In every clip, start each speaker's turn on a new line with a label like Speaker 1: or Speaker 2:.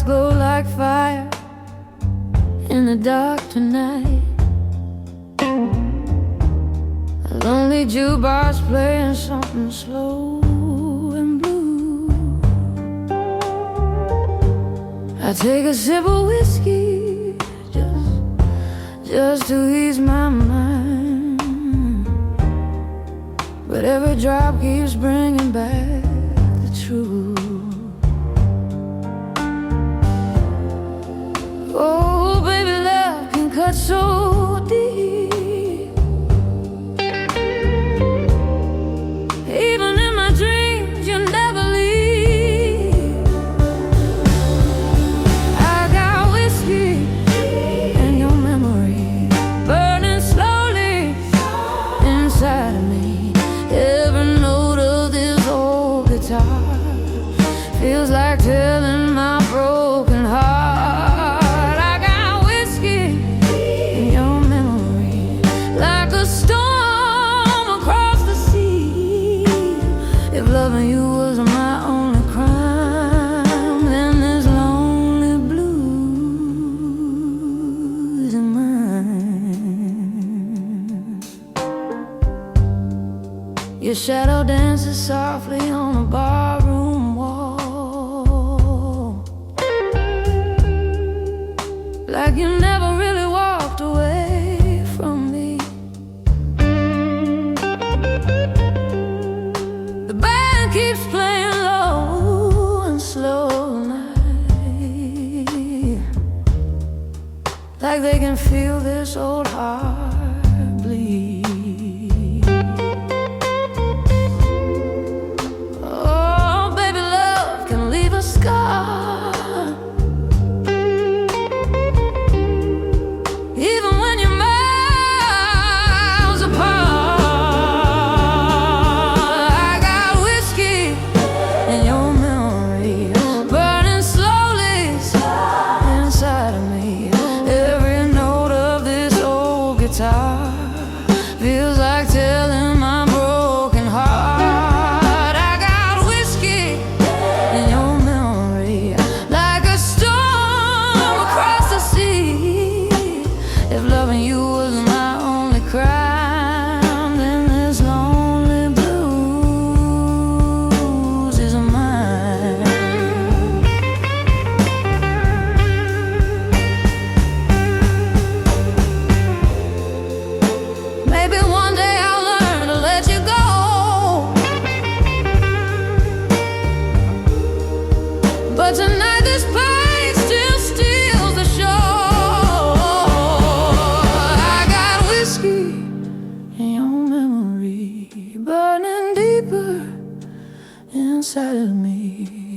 Speaker 1: hearts glow like fire in the dark tonight. A lonely jukebox playing something slow and blue. I take a sip of whiskey just to ease my mind, but every drop keeps bringing back the truth. Oh, baby, love can cut so deep. Even in my dreams, you never leave. I got whiskey and your memory burning slowly inside of me. Every note of this old guitar feels like telling my broken heart. I got whiskey in your memory, like a storm across the sea. If loving you was my only crime, then this lonely blues is mine. Your shadow dances softly on a barroom wall, like you never really walked away from me. The band keeps playing low and slow night, like they can feel this old heart bleed. Oh, baby, love can leave a scar, even when you're miles apart. I got whiskey in your memory, burning slowly inside of me. Every note of this old guitar feels like telling my broken heart. I got whiskey in your memory, like a storm across the sea. If loving you was my only crime, then this lonely blues is mine. Maybe one day I'll learn to let you go, but tonight this pain still steals the show. I got whiskey in your memory, burning deeper inside of me.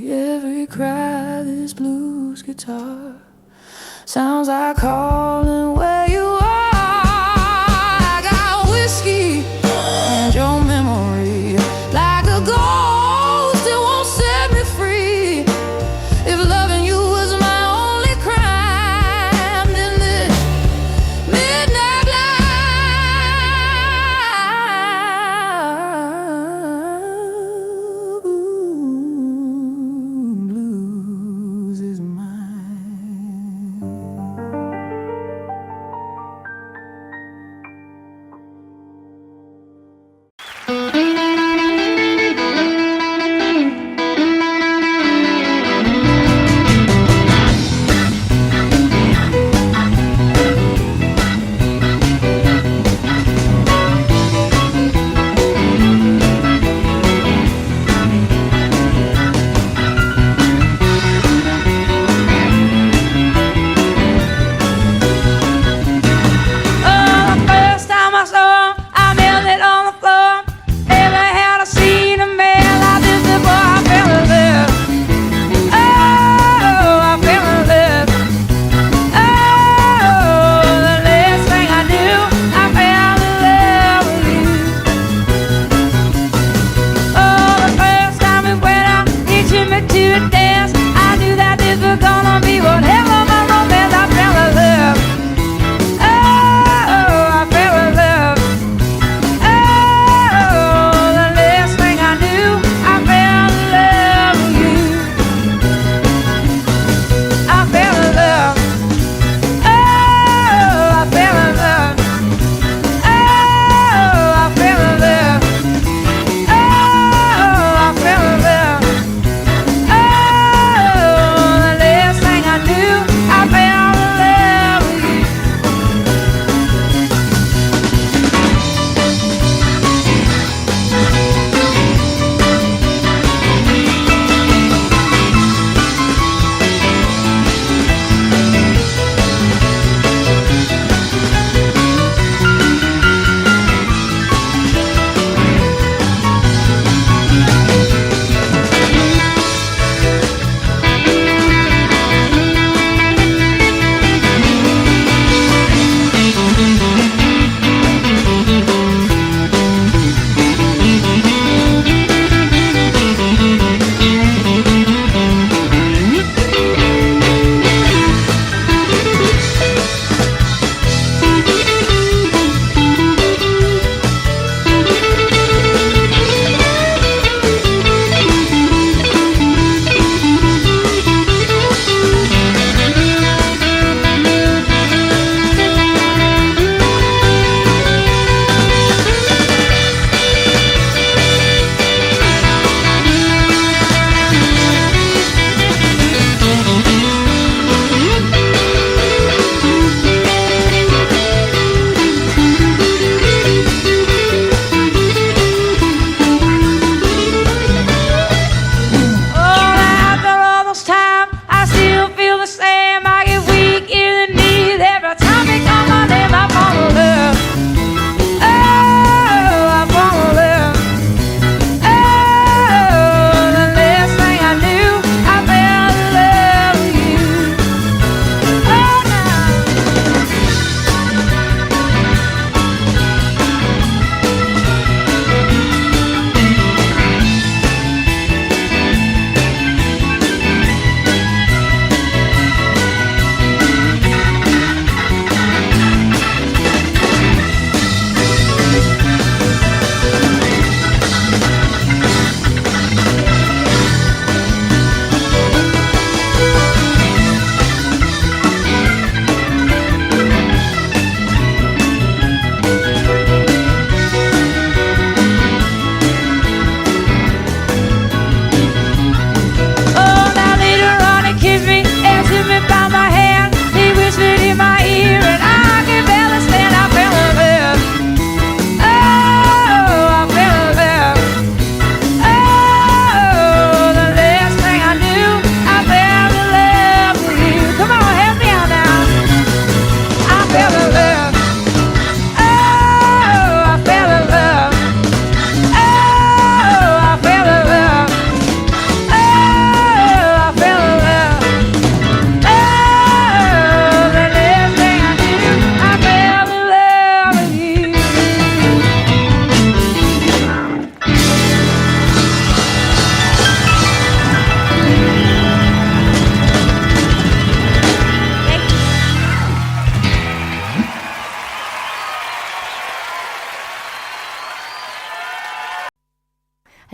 Speaker 1: Every cry, this blues guitar sounds like calling where you are. I got whiskey and your memory, like a ghost that won't set me free. If loving you was my only crime, then this midnight blues is mine.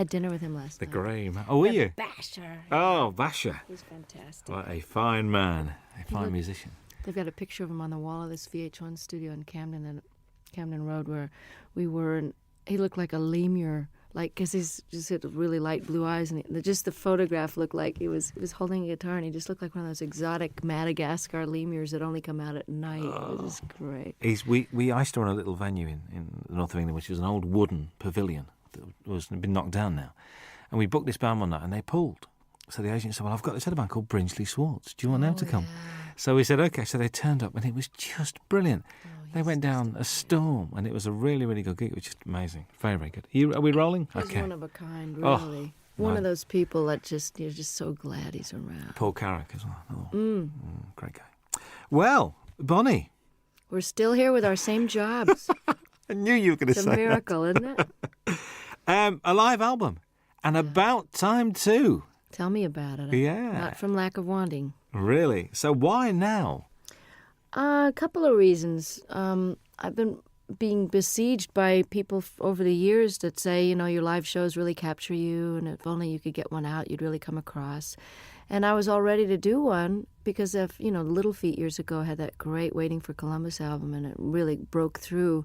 Speaker 2: Had dinner with him last
Speaker 3: The
Speaker 2: night.
Speaker 3: grey man. Oh, were you?
Speaker 2: Basher.
Speaker 3: Oh, Basher.
Speaker 2: He's fantastic.
Speaker 3: What a fine man. A fine musician.
Speaker 2: They've got a picture of him on the wall of this VH1 studio in Camden Road where we were, and he looked like a lemur, like, because he's just had really light blue eyes, and just the photograph looked like he was holding a guitar, and he just looked like one of those exotic Madagascar lemurs that only come out at night. It was just great.
Speaker 3: We I used to run a little venue in the north of England, which was an old wooden pavilion that was been knocked down now, and we booked this band one night, and they pulled. So the agent said, "Well, I've got this other band called Brinsley Swartz. Do you want them to come?"
Speaker 2: Yeah.
Speaker 3: So we said, "Okay." So they turned up, and it was just brilliant. They went down a storm, and it was a really, really good gig. It was just amazing. Very, very good. Are we rolling?
Speaker 2: He's
Speaker 3: Okay.
Speaker 2: one of a kind,
Speaker 3: Oh,
Speaker 2: really. One of those people that you're just so glad he's around.
Speaker 3: Paul Carrick as well. Great guy. Well, Bonnie.
Speaker 2: We're still here with our same jobs.
Speaker 3: I knew you were going to
Speaker 2: It's
Speaker 3: say
Speaker 2: a miracle, isn't it?
Speaker 3: that. A live album. And about time too.
Speaker 2: Tell me about it.
Speaker 3: Yeah.
Speaker 2: Not from lack of wanting.
Speaker 3: Really? So why now?
Speaker 2: A couple of reasons. I've been being besieged by people over the years that say, your live shows really capture you, and if only you could get one out, you'd really come across. And I was all ready to do one because of, Little Feat years ago had that great Waiting for Columbus album, and it really broke through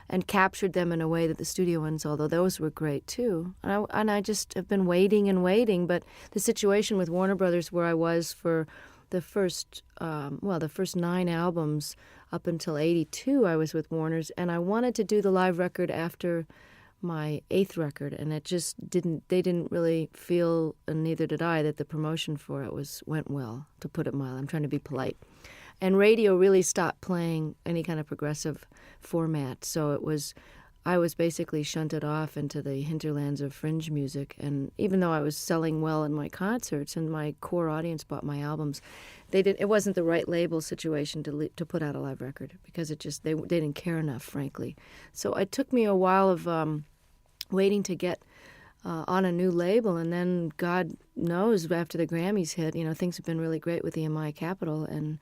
Speaker 2: and captured them in a way that the studio ones, although those were great too. And I just have been waiting and waiting, but the situation with Warner Brothers where I was for the first 9 albums up until 82, I was with Warner's, and I wanted to do the live record after my 8th record, and it just they didn't really feel, and neither did I, that the promotion for it went well, to put it mildly. I'm trying to be polite. And radio really stopped playing any kind of progressive format, so I was basically shunted off into the hinterlands of fringe music. And even though I was selling well in my concerts and my core audience bought my albums, it wasn't the right label situation to put out a live record because they didn't care enough, frankly. So it took me a while of waiting to get on a new label, and then God knows after the Grammys hit, things have been really great with EMI Capitol, and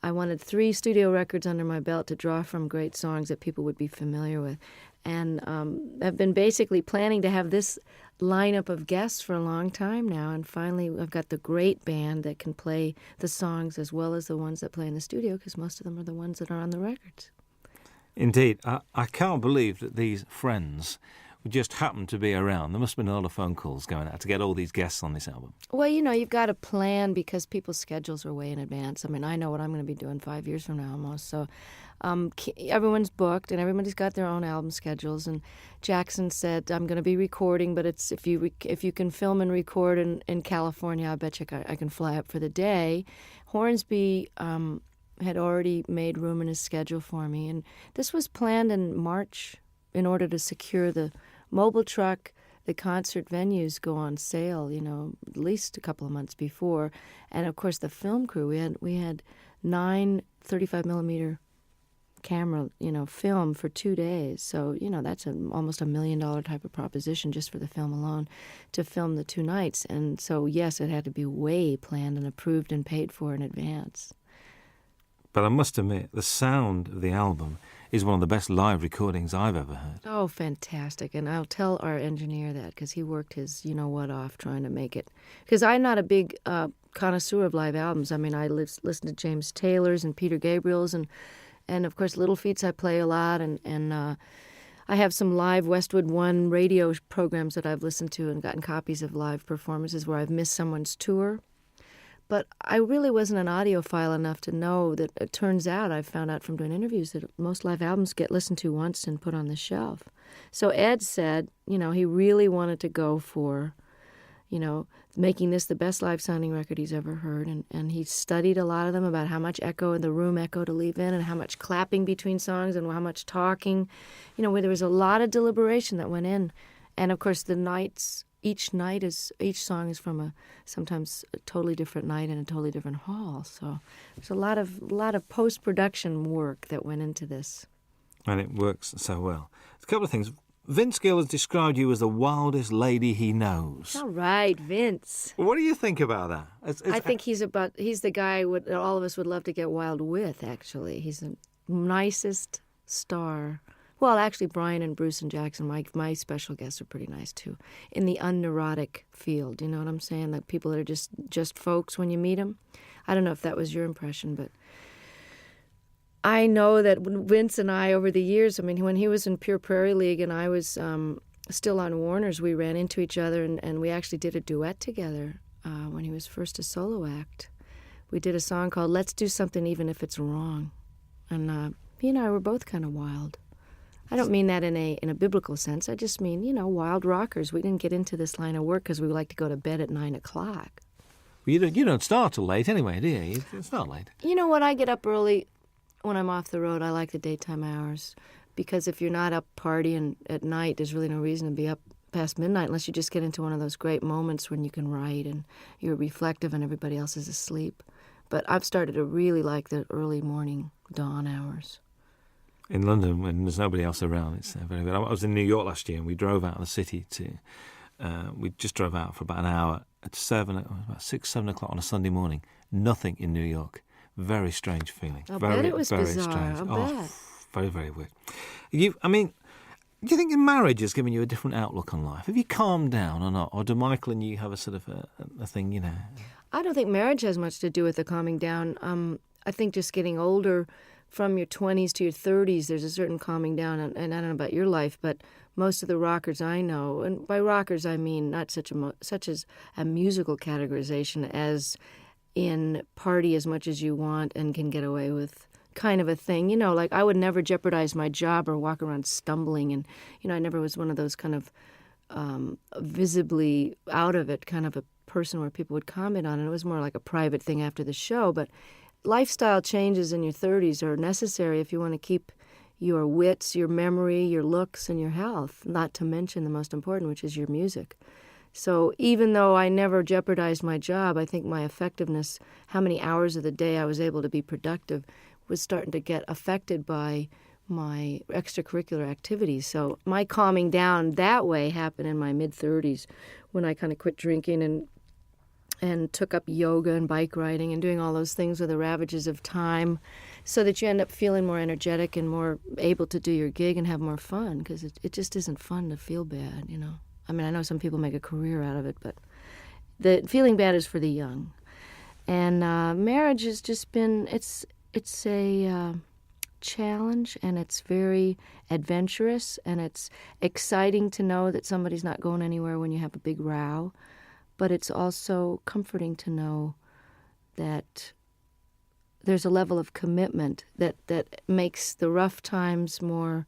Speaker 2: I wanted 3 studio records under my belt to draw from great songs that people would be familiar with. And I've been basically planning to have this lineup of guests for a long time now. And finally, I've got the great band that can play the songs as well as the ones that play in the studio, because most of them are the ones that are on the records.
Speaker 3: Indeed. I can't believe that these friends just happened to be around. There must have been a lot of phone calls going out to get all these guests on this album.
Speaker 2: Well, you've got to plan because people's schedules are way in advance. I mean, I know what I'm going to be doing 5 years from now almost. So everyone's booked and everybody's got their own album schedules. And Jackson said, I'm going to be recording, but it's if you can film and record in California, I bet you I can fly up for the day. Hornsby had already made room in his schedule for me. And this was planned in March in order to secure the mobile truck. The concert venues go on sale, at least a couple of months before. And, of course, the film crew, we had 9 35-millimeter camera, film for 2 days. So, that's almost $1 million type of proposition just for the film alone to film the 2 nights. And so, yes, it had to be way planned and approved and paid for in advance.
Speaker 3: But I must admit, the sound of the album is one of the best live recordings I've ever heard.
Speaker 2: Oh, fantastic. And I'll tell our engineer that because he worked his you-know-what off trying to make it. Because I'm not a big connoisseur of live albums. I mean, I listen to James Taylor's and Peter Gabriel's and of course, Little Feats I play a lot. And I have some live Westwood One radio programs that I've listened to and gotten copies of live performances where I've missed someone's tour. But I really wasn't an audiophile enough to know that it turns out, I found out from doing interviews, that most live albums get listened to once and put on the shelf. So Ed said, he really wanted to go for, making this the best live-sounding record he's ever heard. And he studied a lot of them about how much echo in the room echo to leave in and how much clapping between songs and how much talking, where there was a lot of deliberation that went in. And, of course, each song is from sometimes a totally different night in a totally different hall. So there's a lot of post-production work that went into this.
Speaker 3: And it works so well. A couple of things. Vince Gill has described you as the wildest lady he knows.
Speaker 2: All right, Vince.
Speaker 3: What do you think about that?
Speaker 2: I think he's the guy that all of us would love to get wild with, actually. He's the nicest star Well, actually, Brian and Bruce and Jackson, my special guests, are pretty nice too. In the unneurotic field, you know what I'm saying? Like people that are just folks when you meet them. I don't know if that was your impression, but I know that when Vince and I, over the years, I mean, when he was in Pure Prairie League and I was still on Warner's, we ran into each other and we actually did a duet together when he was first a solo act. We did a song called "Let's Do Something Even If It's Wrong," and he and I were both kind of wild. I don't mean that in a biblical sense. I just mean, wild rockers. We didn't get into this line of work because we like to go to bed at 9 o'clock.
Speaker 3: Well, you don't start till late anyway, do you? It's not late.
Speaker 2: You know what? I get up early when I'm off the road. I like the daytime hours because if you're not up partying at night, there's really no reason to be up past midnight unless you just get into one of those great moments when you can write and you're reflective and everybody else is asleep. But I've started to really like the early morning dawn hours.
Speaker 3: In London, when there's nobody else around, it's very good. I was in New York last year, and we drove out of the city we just drove out for about an hour at about 6, 7 o'clock on a Sunday morning. Nothing in New York. Very strange feeling.
Speaker 2: I
Speaker 3: very,
Speaker 2: bet it was
Speaker 3: very
Speaker 2: bizarre.
Speaker 3: strange.
Speaker 2: I bet.
Speaker 3: Very, very weird. Do you think your marriage has given you a different outlook on life? Have you calmed down or not? Or do Michael and you have a sort of a thing,
Speaker 2: I don't think marriage has much to do with the calming down. I think just getting older, from your 20s to your 30s, there's a certain calming down. And I don't know about your life, but most of the rockers I know, and by rockers I mean not such as a musical categorization as in party as much as you want and can get away with kind of a thing. Like I would never jeopardize my job or walk around stumbling. And, I never was one of those kind of visibly out of it kind of a person where people would comment on it. It was more like a private thing after the show. But lifestyle changes in your 30s are necessary if you want to keep your wits, your memory, your looks, and your health, not to mention the most important, which is your music. So even though I never jeopardized my job, I think my effectiveness, how many hours of the day I was able to be productive, was starting to get affected by my extracurricular activities. So my calming down that way happened in my mid-30s when I kind of quit drinking and took up yoga and bike riding and doing all those things with the ravages of time so that you end up feeling more energetic and more able to do your gig and have more fun because it just isn't fun to feel bad, I mean, I know some people make a career out of it, but the feeling bad is for the young. And marriage has just been, it's a challenge and it's very adventurous and it's exciting to know that somebody's not going anywhere when you have a big row. But it's also comforting to know that there's a level of commitment that makes the rough times more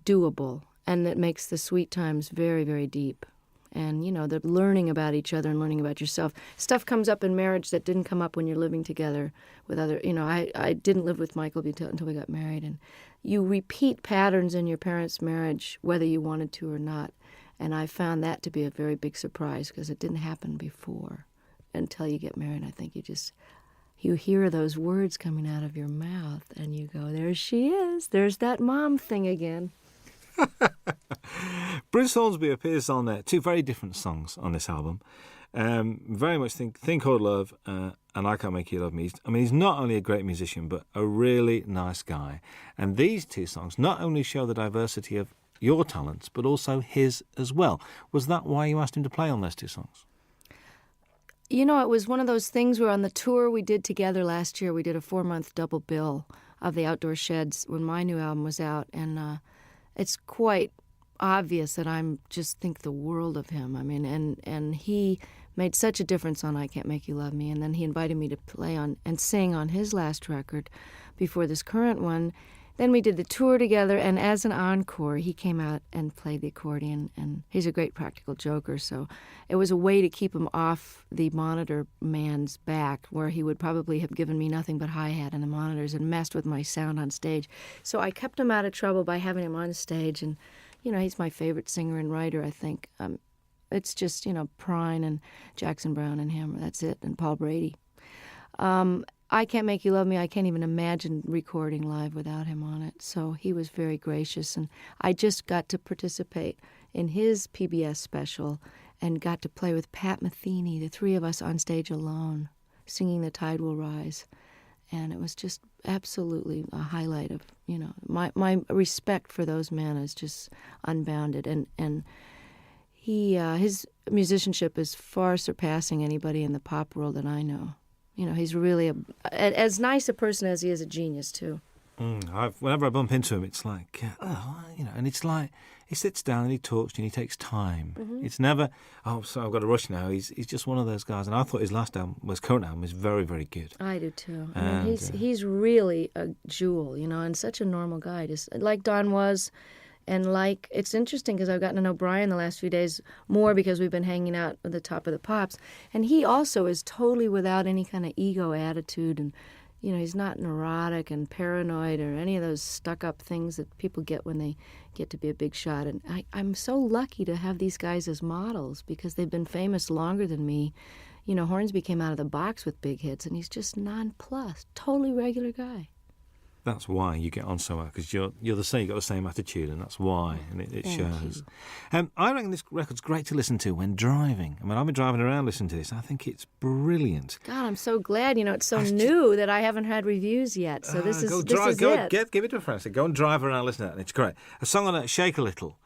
Speaker 2: doable and that makes the sweet times very, very deep. And, the learning about each other and learning about yourself. Stuff comes up in marriage that didn't come up when you're living together with other, I didn't live with Michael until we got married. And you repeat patterns in your parents' marriage, whether you wanted to or not. And I found that to be a very big surprise because it didn't happen before until you get married. I think you hear those words coming out of your mouth and you go, there she is. There's that mom thing again.
Speaker 3: Bruce Hornsby appears on 2 very different songs on this album. Very much Thing Called Love and I Can't Make You Love Me. He's not only a great musician, but a really nice guy. And these 2 songs not only show the diversity of your talents, but also his as well. Was that why you asked him to play on those 2 songs?
Speaker 2: It was one of those things where on the tour we did together last year, we did a 4-month double bill of the Outdoor Sheds when my new album was out. And it's quite obvious that I just think the world of him. And he made such a difference on I Can't Make You Love Me. And then he invited me to play on and sing on his last record before this current one. Then we did the tour together, and as an encore, he came out and played the accordion, and he's a great practical joker, so it was a way to keep him off the monitor man's back, where he would probably have given me nothing but hi-hat and the monitors and messed with my sound on stage. So I kept him out of trouble by having him on stage, and, he's my favorite singer and writer, I think. It's just, Prine and Jackson Browne and him, that's it, and Paul Brady. I Can't Make You Love Me, I can't even imagine recording live without him on it. So he was very gracious, and I just got to participate in his PBS special and got to play with Pat Metheny, the 3 of us on stage alone, singing The Tide Will Rise. And it was just absolutely a highlight of, my respect for those men is just unbounded. And his musicianship is far surpassing anybody in the pop world that I know. He's really as nice a person as he is a genius, too.
Speaker 3: Whenever I bump into him, it's like, and it's like he sits down and he talks and he takes time.
Speaker 2: Mm-hmm.
Speaker 3: It's never, so I've got to rush now. He's just one of those guys. And I thought his current album was very, very good.
Speaker 2: I do too.
Speaker 3: And,
Speaker 2: he's really a jewel, and such a normal guy, just like Don was. And it's interesting because I've gotten to know Brian the last few days more because we've been hanging out at the Top of the Pops. And he also is totally without any kind of ego attitude. And, he's not neurotic and paranoid or any of those stuck-up things that people get when they get to be a big shot. And I'm so lucky to have these guys as models because they've been famous longer than me. Hornsby came out of the box with big hits, and he's just nonplussed, totally regular guy.
Speaker 3: That's why you get on so well, because you're the same. You've got the same attitude, and that's why, and it shows. I reckon this record's great to listen to when driving. I mean, I've been driving around listening to this. I think it's brilliant.
Speaker 2: God, I'm so glad. It's so new that I haven't had reviews yet. So this is it.
Speaker 3: Give it to a friend. So go and drive around, listen to it, and it's great. A song on it, Shake a Little.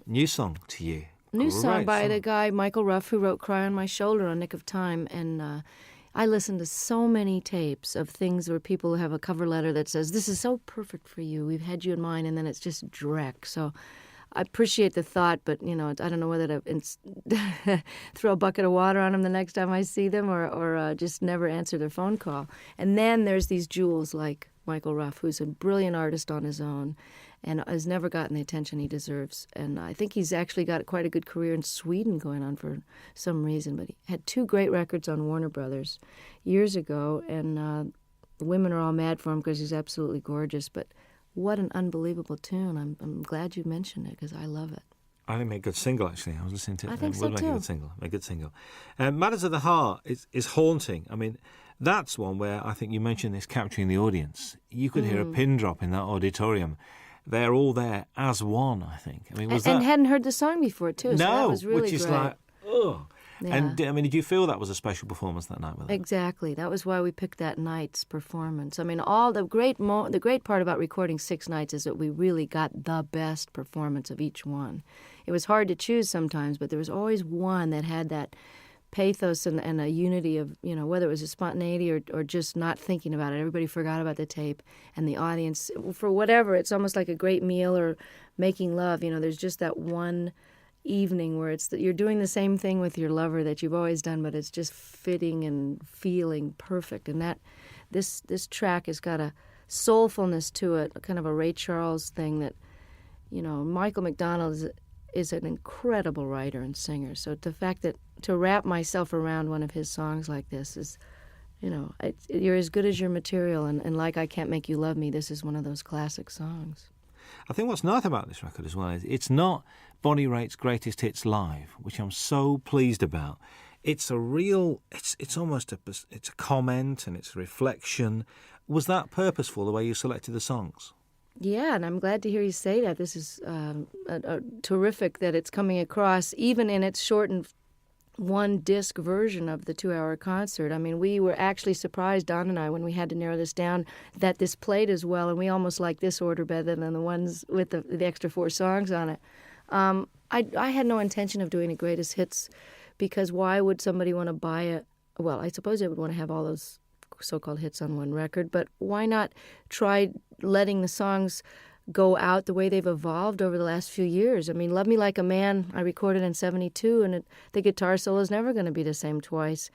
Speaker 3: New song to you.
Speaker 2: New song by the guy Michael Ruff, who wrote "Cry on My Shoulder" on Nick of Time, and. I listen to so many tapes of things where people have a cover letter that says, "This is so perfect for you. We've had you in mind," and then it's just dreck. So I appreciate the thought, but, I don't know whether to throw a bucket of water on them the next time I see them or just never answer their phone call. And then there's these jewels like Michael Ruff, who's a brilliant artist on his own and has never gotten the attention he deserves. And I think he's actually got quite a good career in Sweden going on for some reason. But he had 2 great records on Warner Brothers years ago, and the women are all mad for him because he's absolutely gorgeous. But what an unbelievable tune. I'm glad you mentioned it because I love it.
Speaker 3: I think it made a good single, actually. I was listening to it.
Speaker 2: I think so, too.
Speaker 3: A good single. Matters of the Heart is haunting. I mean, that's one where I think you mentioned this capturing the audience. You could hear a pin drop in that auditorium. They're all there as one, I think. I mean,
Speaker 2: and hadn't heard the song before, too. So that was really
Speaker 3: which is
Speaker 2: great.
Speaker 3: like, ugh.
Speaker 2: Yeah.
Speaker 3: And, did you feel that was a special performance that night with them?
Speaker 2: Exactly. That was why we picked that night's performance. I mean, all the great part about recording 6 nights is that we really got the best performance of each one. It was hard to choose sometimes, but there was always one that had that pathos and a unity of, whether it was a spontaneity or just not thinking about it. Everybody forgot about the tape, and the audience, for whatever, it's almost like a great meal or making love. There's just that one evening where you're doing the same thing with your lover that you've always done, but it's just fitting and feeling perfect. And that this track has got a soulfulness to it, kind of a Ray Charles thing that, Michael McDonald is an incredible writer and singer. So the fact that to wrap myself around one of his songs like this is, you're as good as your material. And like I Can't Make You Love Me, this is one of those classic songs.
Speaker 3: I think what's nice about this record as well is it's not Bonnie Raitt's greatest hits live, which I'm so pleased about. It's a real, it's almost it's a comment and it's a reflection. Was that purposeful, the way you selected the songs? Yeah,
Speaker 2: and I'm glad to hear you say that. This is terrific that it's coming across, even in its shortened 1-disc version of the 2-hour concert. I mean, we were actually surprised, Don and I, when we had to narrow this down, that this played as well, and we almost like this order better than the ones with the extra 4 songs on it. I had no intention of doing a greatest hits because why would somebody want to buy it? Well, I suppose they would want to have all those so-called hits on one record, but why not try letting the songs go out the way they've evolved over the last few years? I mean, Love Me Like a Man, I recorded in 1972, and the guitar solo is never going to be the same twice.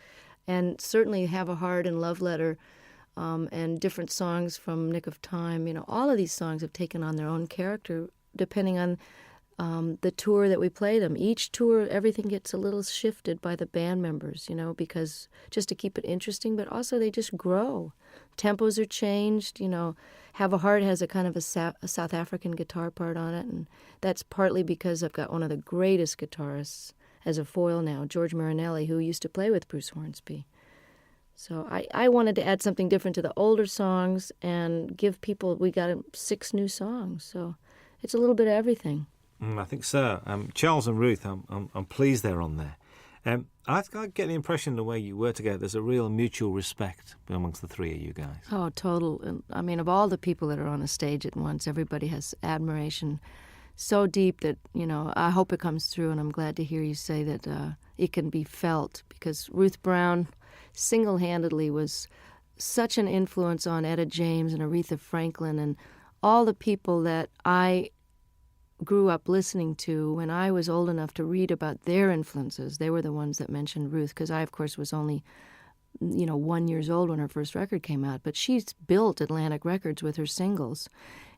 Speaker 2: And certainly Have a Heart and Love Letter and different songs from Nick of Time, all of these songs have taken on their own character depending on the tour that we play them. Each tour, everything gets a little shifted by the band members, because just to keep it interesting, but also they just grow. Tempos are changed, Have a Heart has a kind of a South African guitar part on it, and that's partly because I've got one of the greatest guitarists as a foil now, George Marinelli, who used to play with Bruce Hornsby. So I wanted to add something different to the older songs and give people, we got 6 new songs, so it's a little bit of everything.
Speaker 3: I think so. Charles and Ruth, I'm pleased they're on there. I get the impression the way you were together, there's a real mutual respect amongst the three of you guys.
Speaker 2: Oh, total. And, I mean, of all the people that are on a stage at once, everybody has admiration so deep that, I hope it comes through, and I'm glad to hear you say that it can be felt, because Ruth Brown single-handedly was such an influence on Etta James and Aretha Franklin and all the people that I grew up listening to when I was old enough to read about their influences. They were the ones that mentioned Ruth, because I, of course, was only 1 year old when her first record came out. But she's built Atlantic Records with her singles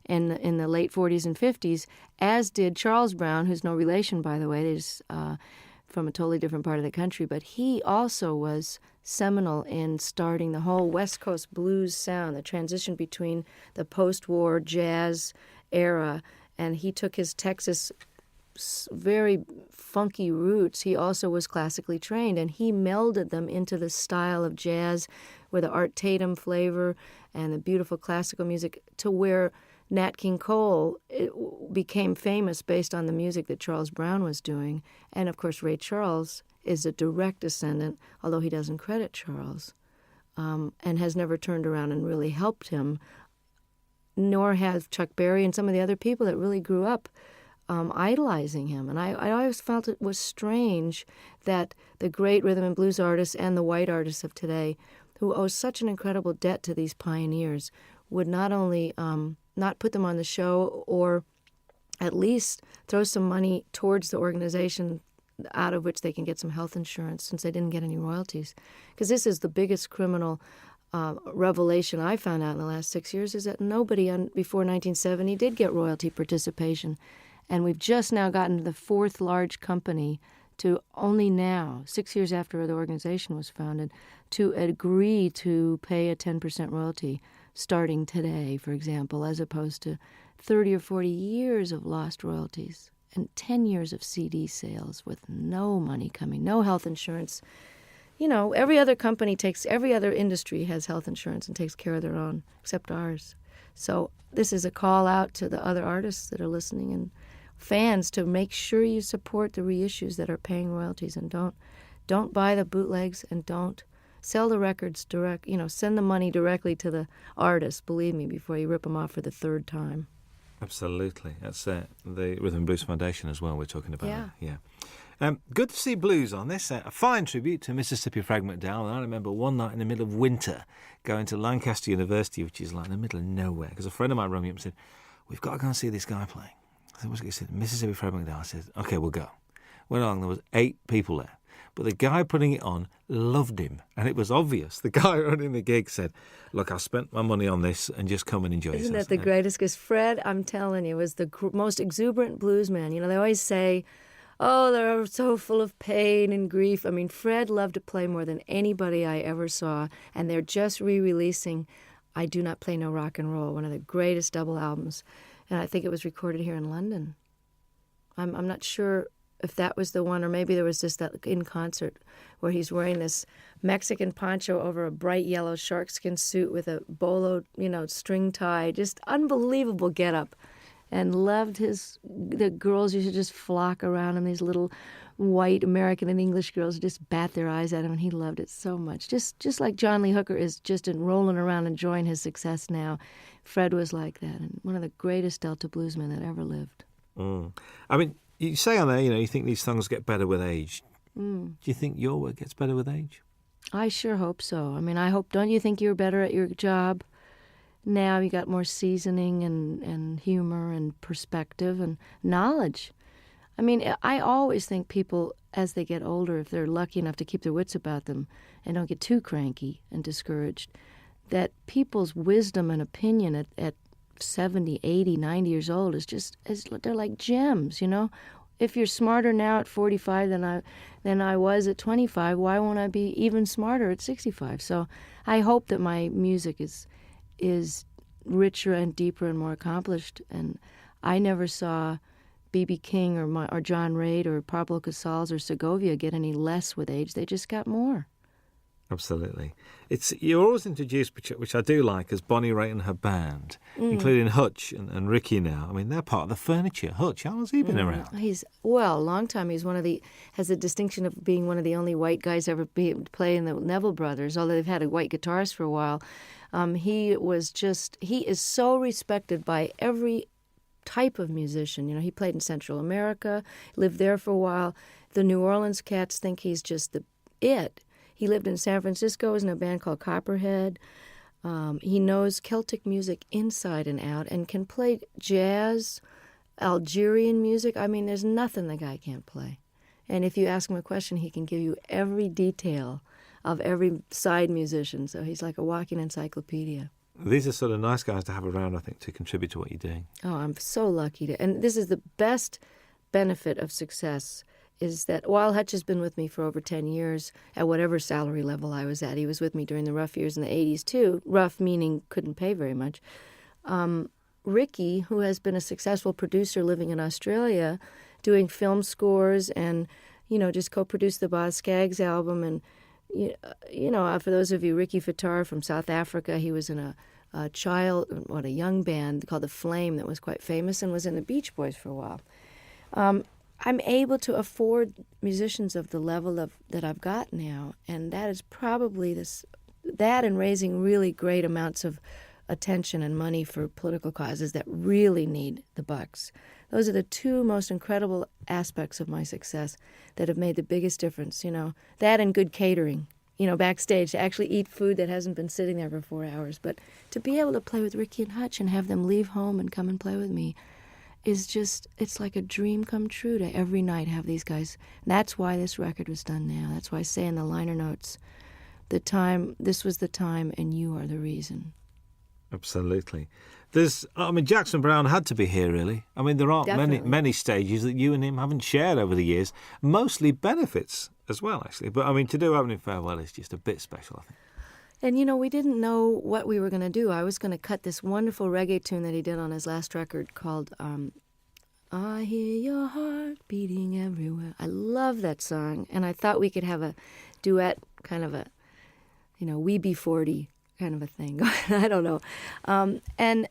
Speaker 2: in the late 40s and 50s, as did Charles Brown, who's no relation, by the way. They're just from a totally different part of the country. But he also was seminal in starting the whole West Coast blues sound, the transition between the post-war jazz era, and he took his Texas very funky roots. He also was classically trained, and he melded them into the style of jazz with the Art Tatum flavor and the beautiful classical music, to where Nat King Cole became famous based on the music that Charles Brown was doing. And, of course, Ray Charles is a direct descendant, although he doesn't credit Charles, and has never turned around and really helped him, nor has Chuck Berry and some of the other people that really grew up idolizing him. And I always felt it was strange that the great rhythm and blues artists and the white artists of today, who owe such an incredible debt to these pioneers, would not only not put them on the show, or at least throw some money towards the organization out of which they can get some health insurance, since they didn't get any royalties. Because this is the biggest criminal revelation I found out in the last 6 years, is that nobody before 1970 did get royalty participation. And we've just now gotten to the fourth large company to only now, 6 years after the organization was founded, to agree to pay a 10% royalty starting today, for example, as opposed to 30 or 40 years of lost royalties and 10 years of CD sales with no money coming, no health insurance. Every other industry has health insurance and takes care of their own, except ours. So this is a call out to the other artists that are listening and fans to make sure you support the reissues that are paying royalties, and don't buy the bootlegs, and don't sell the records direct. Send the money directly to the artist, believe me, before you rip them off for the third time.
Speaker 3: Absolutely. That's the Rhythm and Blues Foundation as well we're talking about.
Speaker 2: Yeah.
Speaker 3: Good to see blues on this. A fine tribute to Mississippi Frag McDowell. And I remember one night in the middle of winter going to Lancaster University, which is like in the middle of nowhere, because a friend of mine rang me up and said, "We've got to go and see this guy playing." I said, "What's it?" He said, "Mississippi Frag McDowell." I said, "OK, we'll go." Went along, there was 8 people there. But the guy putting it on loved him, and it was obvious. The guy running the gig said, "Look, I spent my money on this, and just come and enjoy yourself."
Speaker 2: Isn't that the greatest? Because Fred, I'm telling you, was the most exuberant blues man. They always say, oh, they're so full of pain and grief. I mean, Fred loved to play more than anybody I ever saw, and they're just re-releasing I Do Not Play No Rock and Roll, one of the greatest double albums, and I think it was recorded here in London. I'm not sure if that was the one, or maybe there was just that in concert where he's wearing this Mexican poncho over a bright yellow sharkskin suit with a bolo, string tie, just unbelievable getup. And loved the girls used to just flock around him, these little white American and English girls just bat their eyes at him, and he loved it so much. Just like John Lee Hooker is just rolling around enjoying his success now, Fred was like that, and one of the greatest Delta bluesmen that ever lived.
Speaker 3: I mean, you say on there, you think these songs get better with age. Do you think your work gets better with age?
Speaker 2: I sure hope so. I mean, don't you think you're better at your job? Now you got more seasoning and humor and perspective and knowledge. I mean, I always think people, as they get older, if they're lucky enough to keep their wits about them and don't get too cranky and discouraged, that people's wisdom and opinion at 70, 80, 90 years old they're like gems, If you're smarter now at 45 than I was at 25, why won't I be even smarter at 65? So I hope that my music is richer and deeper and more accomplished. And I never saw B.B. King or John Reid or Pablo Casals or Segovia get any less with age. They just got more.
Speaker 3: Absolutely. You're always introduced, which I do like, as Bonnie Raitt and her band, including Hutch and Ricky now. I mean, they're part of the furniture. Hutch, how long's he been around?
Speaker 2: A long time. Has the distinction of being one of the only white guys ever play in the Neville Brothers, although they've had a white guitarist for a while. He is so respected by every type of musician. You know, he played in Central America, lived there for a while. The New Orleans cats think he's just it. He lived in San Francisco, was in a band called Copperhead. He knows Celtic music inside and out and can play jazz, Algerian music. I mean, there's nothing the guy can't play. And if you ask him a question, he can give you every detail of every side musician. So he's like a walking encyclopedia.
Speaker 3: These are sort of nice guys to have around, I think, to contribute to what you're doing.
Speaker 2: Oh, I'm so lucky to. And this is the best benefit of success, is that while Hutch has been with me for over 10 years, at whatever salary level I was at, he was with me during the rough years in the 80s too, rough meaning couldn't pay very much. Ricky, who has been a successful producer living in Australia, doing film scores and, just co-produced the Boz Scaggs album. And, for those of you, Ricky Fattar from South Africa, he was in a young band called The Flame that was quite famous and was in the Beach Boys for a while. I'm able to afford musicians of the level that I've got now, and that is probably that and raising really great amounts of attention and money for political causes that really need the bucks. Those are the two most incredible aspects of my success that have made the biggest difference, that and good catering, backstage, to actually eat food that hasn't been sitting there for 4 hours. But to be able to play with Ricky and Hutch and have them leave home and come and play with me is just, it's like a dream come true to every night have these guys. And that's why this record was done now. That's why I say in the liner notes, this was the time and you are the reason.
Speaker 3: Absolutely. Jackson Browne had to be here, really. I mean, there aren't many stages that you and him haven't shared over the years. Mostly benefits as well, actually. But, to do Opening Farewell is just a bit special, I think.
Speaker 2: And, we didn't know what we were going to do. I was going to cut this wonderful reggae tune that he did on his last record called I Hear Your Heart Beating Everywhere. I love that song. And I thought we could have a duet, kind of a, We Be 40 kind of a thing. I don't know. And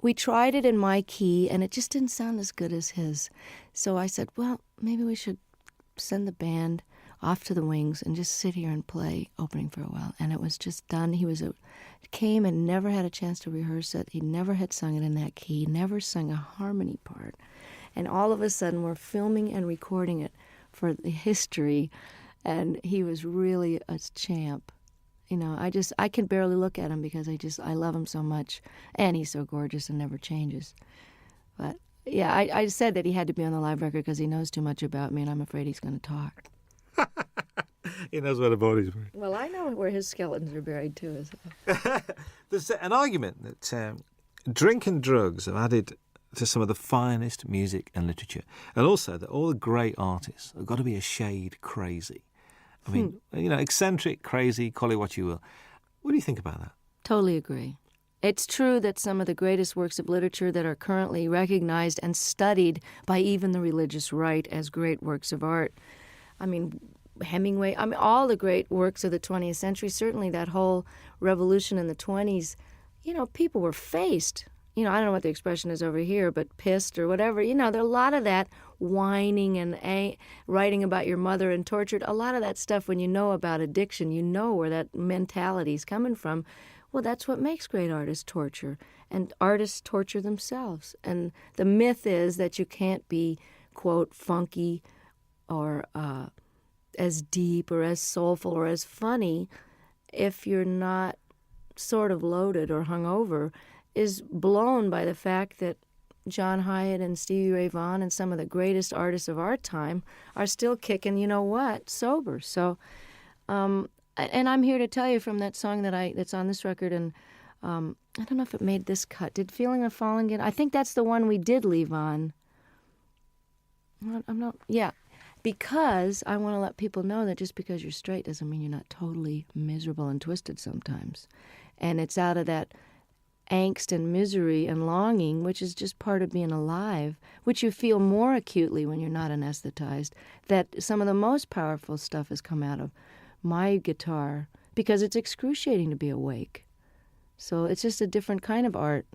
Speaker 2: we tried it in my key, and it just didn't sound as good as his. So I said, well, maybe we should send the band off to the wings and just sit here and play Opening Farewell. And it was just done. He came and never had a chance to rehearse it. He never had sung it in that key, never sung a harmony part. And all of a sudden we're filming and recording it for the history, and he was really a champ. I can barely look at him because I love him so much, and he's so gorgeous and never changes. But yeah, I said that he had to be on the live record because he knows too much about me, and I'm afraid he's going to talk.
Speaker 3: He knows where the body's buried.
Speaker 2: Well, I know where his skeletons are buried too.
Speaker 3: There's an argument that drink and drugs have added to some of the finest music and literature, and also that all the great artists have got to be a shade crazy. I mean, eccentric, crazy, call it what you will. What do you think about that?
Speaker 2: Totally agree. It's true that some of the greatest works of literature that are currently recognized and studied by even the religious right as great works of art. I mean, Hemingway, all the great works of the 20th century, certainly that whole revolution in the 20s, people were faced. I don't know what the expression is over here, but pissed or whatever. There are a lot of that whining and writing about your mother and tortured. A lot of that stuff, when you know about addiction, you know where that mentality is coming from. Well, that's what makes great artists torture. And artists torture themselves. And the myth is that you can't be, quote, funky or as deep or as soulful or as funny if you're not sort of loaded or hungover, is blown by the fact that John Hyatt and Stevie Ray Vaughan and some of the greatest artists of our time are still kicking, sober. So, and I'm here to tell you from that song that's on this record, and I don't know if it made this cut. Did Feeling of Falling get? I think that's the one we did leave on. Because I want to let people know that just because you're straight doesn't mean you're not totally miserable and twisted sometimes. And it's out of that angst and misery and longing, which is just part of being alive, which you feel more acutely when you're not anesthetized, that some of the most powerful stuff has come out of my guitar, because it's excruciating to be awake. So it's just a different kind of art.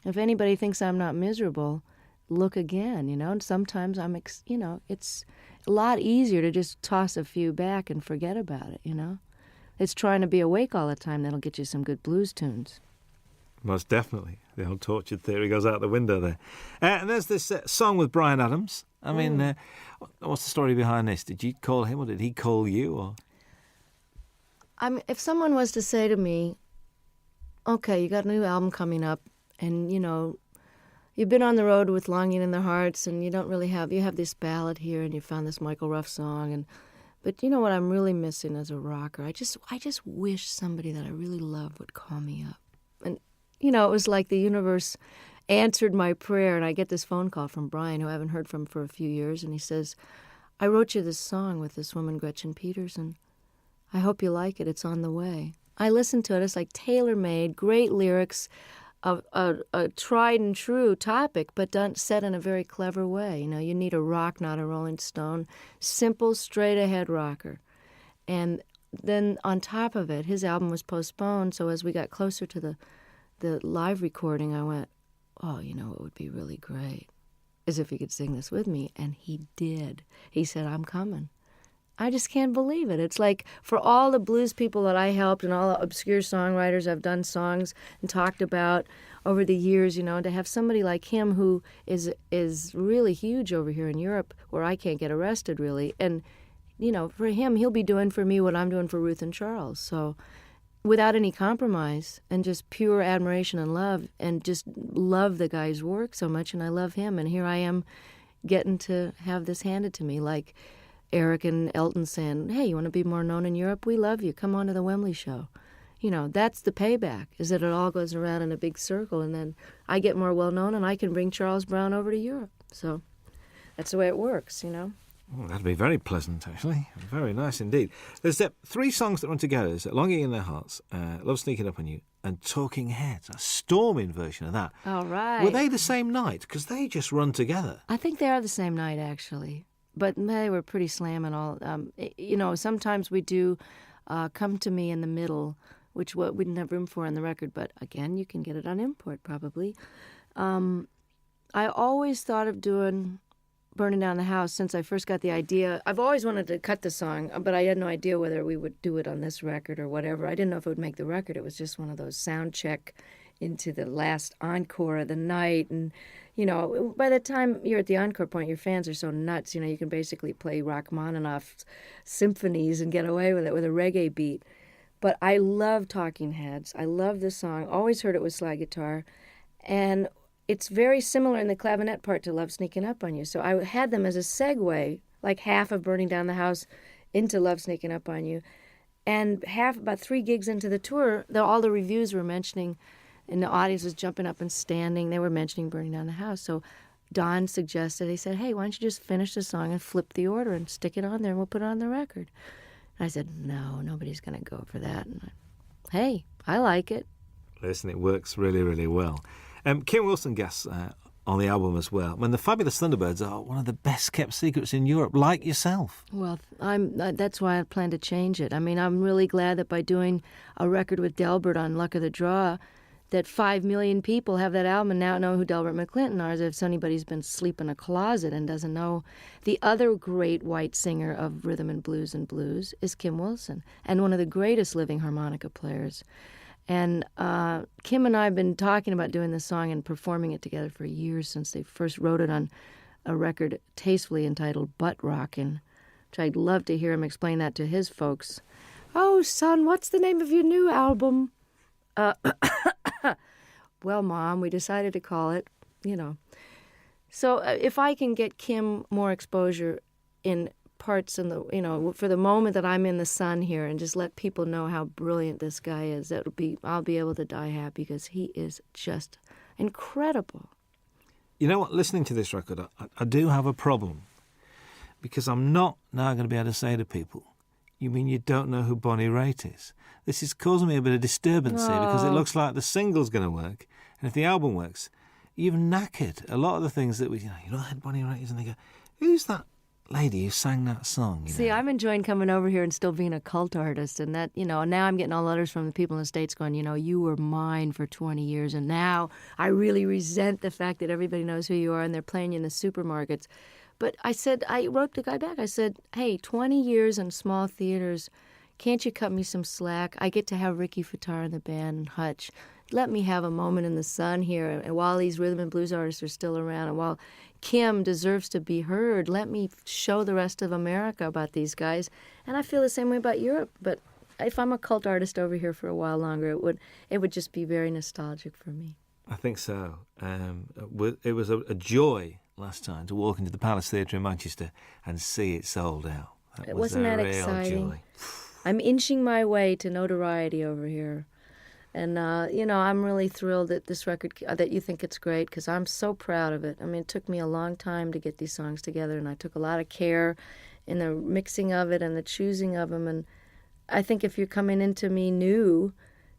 Speaker 2: If anybody thinks I'm not miserable, look again, And sometimes it's a lot easier to just toss a few back and forget about it, It's trying to be awake all the time that'll get you some good blues tunes.
Speaker 3: Most definitely. The old tortured theory goes out the window there. And there's this song with Bryan Adams. I mean, what's the story behind this? Did you call him or did he call you? Or
Speaker 2: If someone was to say to me, okay, you got a new album coming up, and, you've been on the road with Longing in Their Hearts, and you have this ballad here, and you found this Michael Ruff song, but you know what I'm really missing as a rocker? I just wish somebody that I really love would call me up. And, it was like the universe answered my prayer, and I get this phone call from Brian, who I haven't heard from for a few years, and he says, I wrote you this song with this woman, Gretchen Peterson. I hope you like it. It's on the way. I listened to it. It's like tailor-made, great lyrics, a tried and true topic, but done set in a very clever way. You need a rock, not a Rolling Stone. Simple, straight-ahead rocker. And then on top of it, his album was postponed, so as we got closer to the live recording, I went, oh, it would be really great, as if he could sing this with me. And he did. He said, I'm coming. I just can't believe it. It's like for all the blues people that I helped and all the obscure songwriters I've done songs and talked about over the years, to have somebody like him who is really huge over here in Europe where I can't get arrested really. And, for him, he'll be doing for me what I'm doing for Ruth and Charles. So without any compromise and just pure admiration and love and just love the guy's work so much, and I love him. And here I am getting to have this handed to me like Eric and Elton saying, hey, you want to be more known in Europe? We love you. Come on to the Wembley show. That's the payback, is that it all goes around in a big circle, and then I get more well-known, and I can bring Charles Brown over to Europe. So that's the way it works,
Speaker 3: Oh, that'd be very pleasant, actually. Very nice indeed. There's 3 songs that run together. There's Longing in Their Hearts, Love Sneaking Up on You, and Talking Heads, a storming version of that.
Speaker 2: All right.
Speaker 3: Were they the same night? Because they just run together.
Speaker 2: I think they are the same night, actually. But they were pretty slamming all. Sometimes we do Come to Me in the Middle, which we didn't have room for on the record. But again, you can get it on import probably. I always thought of doing Burning Down the House since I first got the idea. I've always wanted to cut the song, but I had no idea whether we would do it on this record or whatever. I didn't know if it would make the record. It was just one of those sound check into the last encore of the night. And, by the time you're at the encore point, your fans are so nuts. You can basically play Rachmaninoff symphonies and get away with it with a reggae beat. But I love Talking Heads. I love this song. Always heard it with slide guitar. And it's very similar in the clavinet part to Love Sneaking Up on You. So I had them as a segue, like half of Burning Down the House into Love Sneaking Up on You. And about 3 gigs into the tour, all the reviews were mentioning, and the audience was jumping up and standing. They were mentioning Burning Down the House. So Don suggested, he said, hey, why don't you just finish the song and flip the order and stick it on there and we'll put it on the record. And I said, no, nobody's going to go for that. And hey, I like it.
Speaker 3: Listen, it works really, really well. Kim Wilson guests on the album as well. When the Fabulous Thunderbirds are one of the best kept secrets in Europe, like yourself.
Speaker 2: Well, that's why I plan to change it. I mean, I'm really glad that by doing a record with Delbert on Luck of the Draw, that 5 million people have that album and now know who Delbert McClinton are, as if anybody's been asleep in a closet and doesn't know. The other great white singer of rhythm and blues is Kim Wilson, and one of the greatest living harmonica players. And Kim and I have been talking about doing this song and performing it together for years, since they first wrote it on a record tastefully entitled Butt Rockin', which I'd love to hear him explain that to his folks. Oh, son, what's the name of your new album? Well, Mom, we decided to call it, So if I can get Kim more exposure in parts in the, for the moment that I'm in the sun here, and just let people know how brilliant this guy is, I'll be able to die happy, because he is just incredible.
Speaker 3: You know what? Listening to this record, I do have a problem, because I'm not now going to be able to say to people, you mean you don't know who Bonnie Raitt is? This is causing me a bit of disturbance here, because it looks like the single's going to work, and if the album works, you've knackered a lot of the things that you know how Bonnie Raitt is, and they go, who's that lady who sang that song. You
Speaker 2: See,
Speaker 3: know.
Speaker 2: I'm enjoying coming over here and still being a cult artist. And that, now I'm getting all letters from the people in the States going, you were mine for 20 years. And now I really resent the fact that everybody knows who you are and they're playing you in the supermarkets. But I wrote the guy back. I said, hey, 20 years in small theaters. Can't you cut me some slack? I get to have Ricky Fattar in the band and Hutch. Let me have a moment in the sun here. And while these rhythm and blues artists are still around, and while Kim deserves to be heard, let me show the rest of America about these guys. And I feel the same way about Europe. But if I'm a cult artist over here for a while longer, it would just be very nostalgic for me.
Speaker 3: I think so. It was a joy last time to walk into the Palace Theatre in Manchester and see it sold out.
Speaker 2: Wasn't that
Speaker 3: real
Speaker 2: exciting?
Speaker 3: Joy.
Speaker 2: I'm inching my way to notoriety over here. And, I'm really thrilled that this record, that you think it's great, because I'm so proud of it. I mean, it took me a long time to get these songs together, and I took a lot of care in the mixing of it and the choosing of them. And I think if you're coming into me new,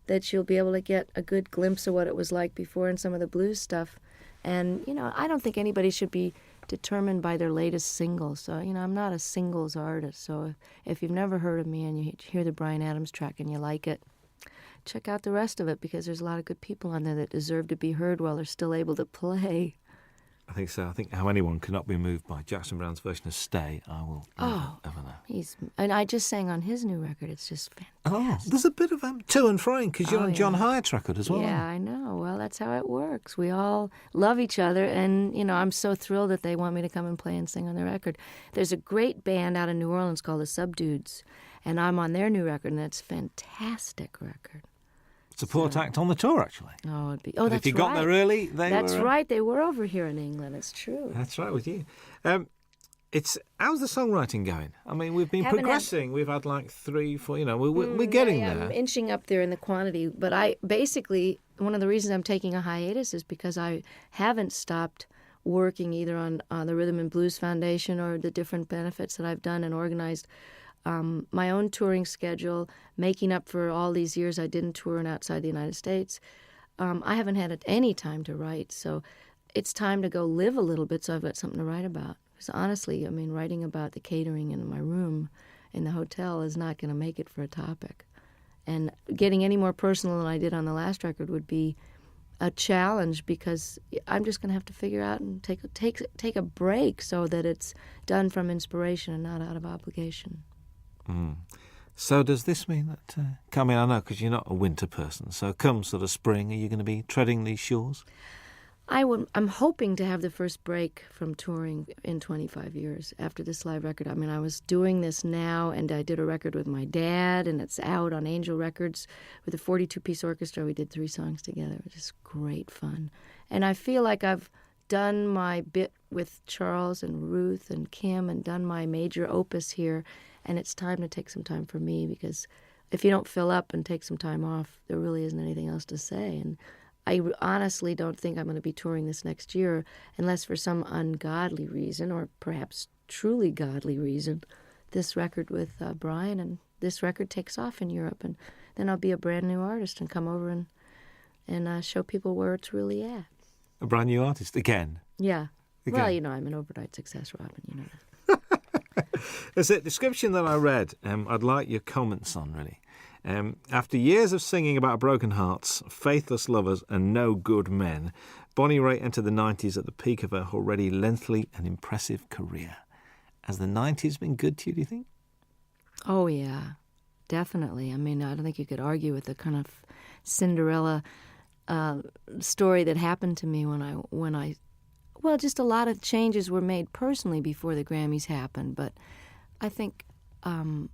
Speaker 2: that you'll be able to get a good glimpse of what it was like before and some of the blues stuff. And, I don't think anybody should be determined by their latest single. So, I'm not a singles artist. So if you've never heard of me and you hear the Bryan Adams track and you like it, check out the rest of it, because there's a lot of good people on there that deserve to be heard while they're still able to play.
Speaker 3: I think so. I think how anyone cannot be moved by Jackson Browne's version of Stay, I will never ever know.
Speaker 2: And I just sang on his new record. It's just fantastic.
Speaker 3: There's a bit of to and froing, because you're on John Hyatt's record as well.
Speaker 2: Yeah, I know. Well, that's how it works. We all love each other, and, I'm so thrilled that they want me to come and play and sing on their record. There's a great band out in New Orleans called the Subdudes, and I'm on their new record, and it's a fantastic record.
Speaker 3: Support act on the tour, actually.
Speaker 2: That's
Speaker 3: But if you got there early,
Speaker 2: That's right. They were over here in England. It's true.
Speaker 3: That's right with you. How's the songwriting going? I mean, we've been progressing. We've had like 3, 4. We're getting there.
Speaker 2: I'm inching up there in the quantity. But one of the reasons I'm taking a hiatus is because I haven't stopped working either on the Rhythm and Blues Foundation or the different benefits that I've done and organized. My own touring schedule, making up for all these years I didn't tour outside the United States. I haven't had any time to write, so it's time to go live a little bit so I've got something to write about. Because honestly, writing about the catering in my room in the hotel is not going to make it for a topic. And getting any more personal than I did on the last record would be a challenge, because I'm just going to have to figure out and take a break so that it's done from inspiration and not out of obligation.
Speaker 3: So does this mean that, I know because you're not a winter person, so come sort of spring, are you going to be treading these shores?
Speaker 2: I'm hoping to have the first break from touring in 25 years after this live record. I was doing this now, and I did a record with my dad, and it's out on Angel Records with a 42-piece orchestra. We did 3 songs together. It was just great fun. And I feel like I've done my bit with Charles and Ruth and Kim and done my major opus here. And it's time to take some time for me, because if you don't fill up and take some time off, there really isn't anything else to say. And I honestly don't think I'm going to be touring this next year unless for some ungodly reason, or perhaps truly godly reason, this record with Bryan and this record takes off in Europe. And then I'll be a brand new artist and come over and show people where it's really at.
Speaker 3: A brand new artist again?
Speaker 2: Yeah.
Speaker 3: Again.
Speaker 2: Well, I'm an overnight success, Robin, you know that.
Speaker 3: There's a description that I read, I'd like your comments on, really. After years of singing about broken hearts, faithless lovers and no good men, Bonnie Raitt entered the 90s at the peak of her already lengthy and impressive career. Has the 90s been good to you, do you think?
Speaker 2: Oh, yeah, definitely. I don't think you could argue with the kind of Cinderella story that happened to me when I just a lot of changes were made personally before the Grammys happened. But I think in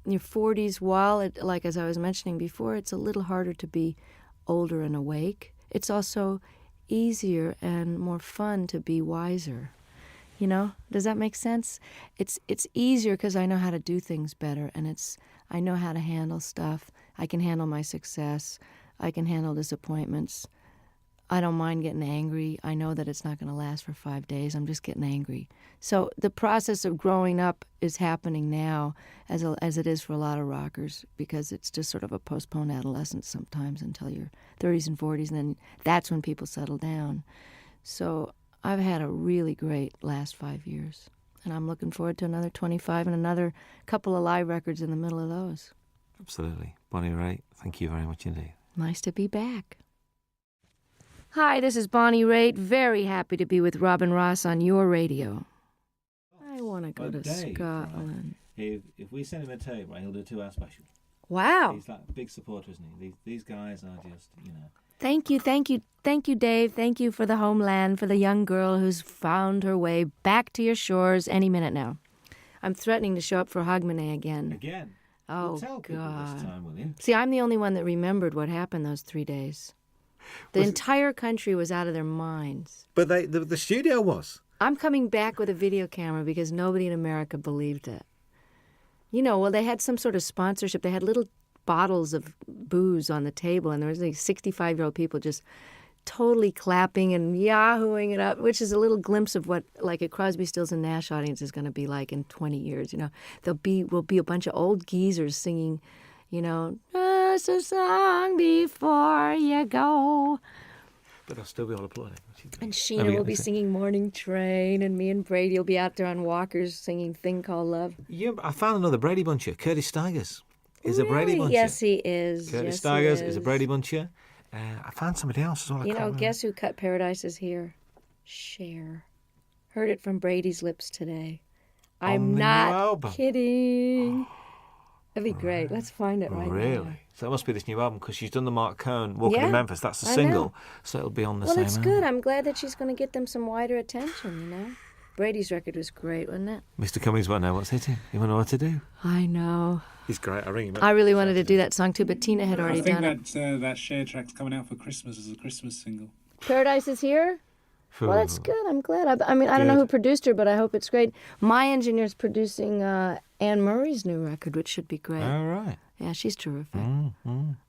Speaker 2: your 40s, like as I was mentioning before, it's a little harder to be older and awake. It's also easier and more fun to be wiser. Does that make sense? It's easier because I know how to do things better, and I know how to handle stuff. I can handle my success. I can handle disappointments. I don't mind getting angry. I know that it's not going to last for 5 days. I'm just getting angry. So the process of growing up is happening now as it is for a lot of rockers, because it's just sort of a postponed adolescence sometimes until your 30s and 40s, and then that's when people settle down. So I've had a really great last 5 years. And I'm looking forward to another 25 and another couple of live records in the middle of those.
Speaker 3: Absolutely. Bonnie Raitt, thank you very much indeed.
Speaker 2: Nice to be back. Hi, this is Bonnie Raitt. Very happy to be with Robin Ross on your radio. I want to go to Scotland.
Speaker 3: If we send him a tape, right, he'll do a 2-hour special.
Speaker 2: Wow.
Speaker 3: He's like a big supporter, isn't he? These guys are just,
Speaker 2: Thank you, Dave. Thank you for the homeland, for the young girl who's found her way back to your shores any minute now. I'm threatening to show up for Hogmanay again.
Speaker 3: Again?
Speaker 2: Oh,
Speaker 3: Well, tell people
Speaker 2: God.
Speaker 3: this time, will you?
Speaker 2: See, I'm the only one that remembered what happened those 3 days. The entire country was out of their minds.
Speaker 3: But the studio was.
Speaker 2: I'm coming back with a video camera because nobody in America believed it. You know, well, they had some sort of sponsorship. They had little bottles of booze on the table, and there was like 65-year-old people just totally clapping and yahooing it up, which is a little glimpse of what, like, a Crosby, Stills and Nash audience is going to be like in 20 years. You know, will be a bunch of old geezers singing, you know, just a song before you go.
Speaker 3: But they'll still be all applauding.
Speaker 2: And Sheena will be singing Morning Train, and me and Brady will be out there on walkers singing Thing Called Love.
Speaker 3: Yeah, I found another Brady Buncher. Curtis Stigers is a Brady Buncher.
Speaker 2: Yes, he is.
Speaker 3: Curtis Stigers is a Brady Buncher. I found somebody else as well.
Speaker 2: You know, guess who cut Paradise Is Here? Cher. Heard it from Brady's lips today. I'm not kidding. That'd be great. Let's find it right now.
Speaker 3: Really? So that must be this new album because she's done the Mark Cohn Walking in Memphis. That's the single. So it'll be on the same album.
Speaker 2: Well, it's good. I'm glad that she's going to get them some wider attention, you know? Brady's record was great, wasn't it?
Speaker 3: Mr. Cummings won't know what's hitting. He won't know what to do.
Speaker 2: I know.
Speaker 3: He's great. I'll ring him up.
Speaker 2: I really wanted to do that song too, but Tina had already done it.
Speaker 4: I think that Cher track's coming out for Christmas as a Christmas single.
Speaker 2: Paradise Is Here? Well, that's good. I'm glad. I mean, I don't know who produced her, but I hope it's great. My engineer's producing Anne Murray's new record, which should be great.
Speaker 3: All right.
Speaker 2: Yeah, she's terrific.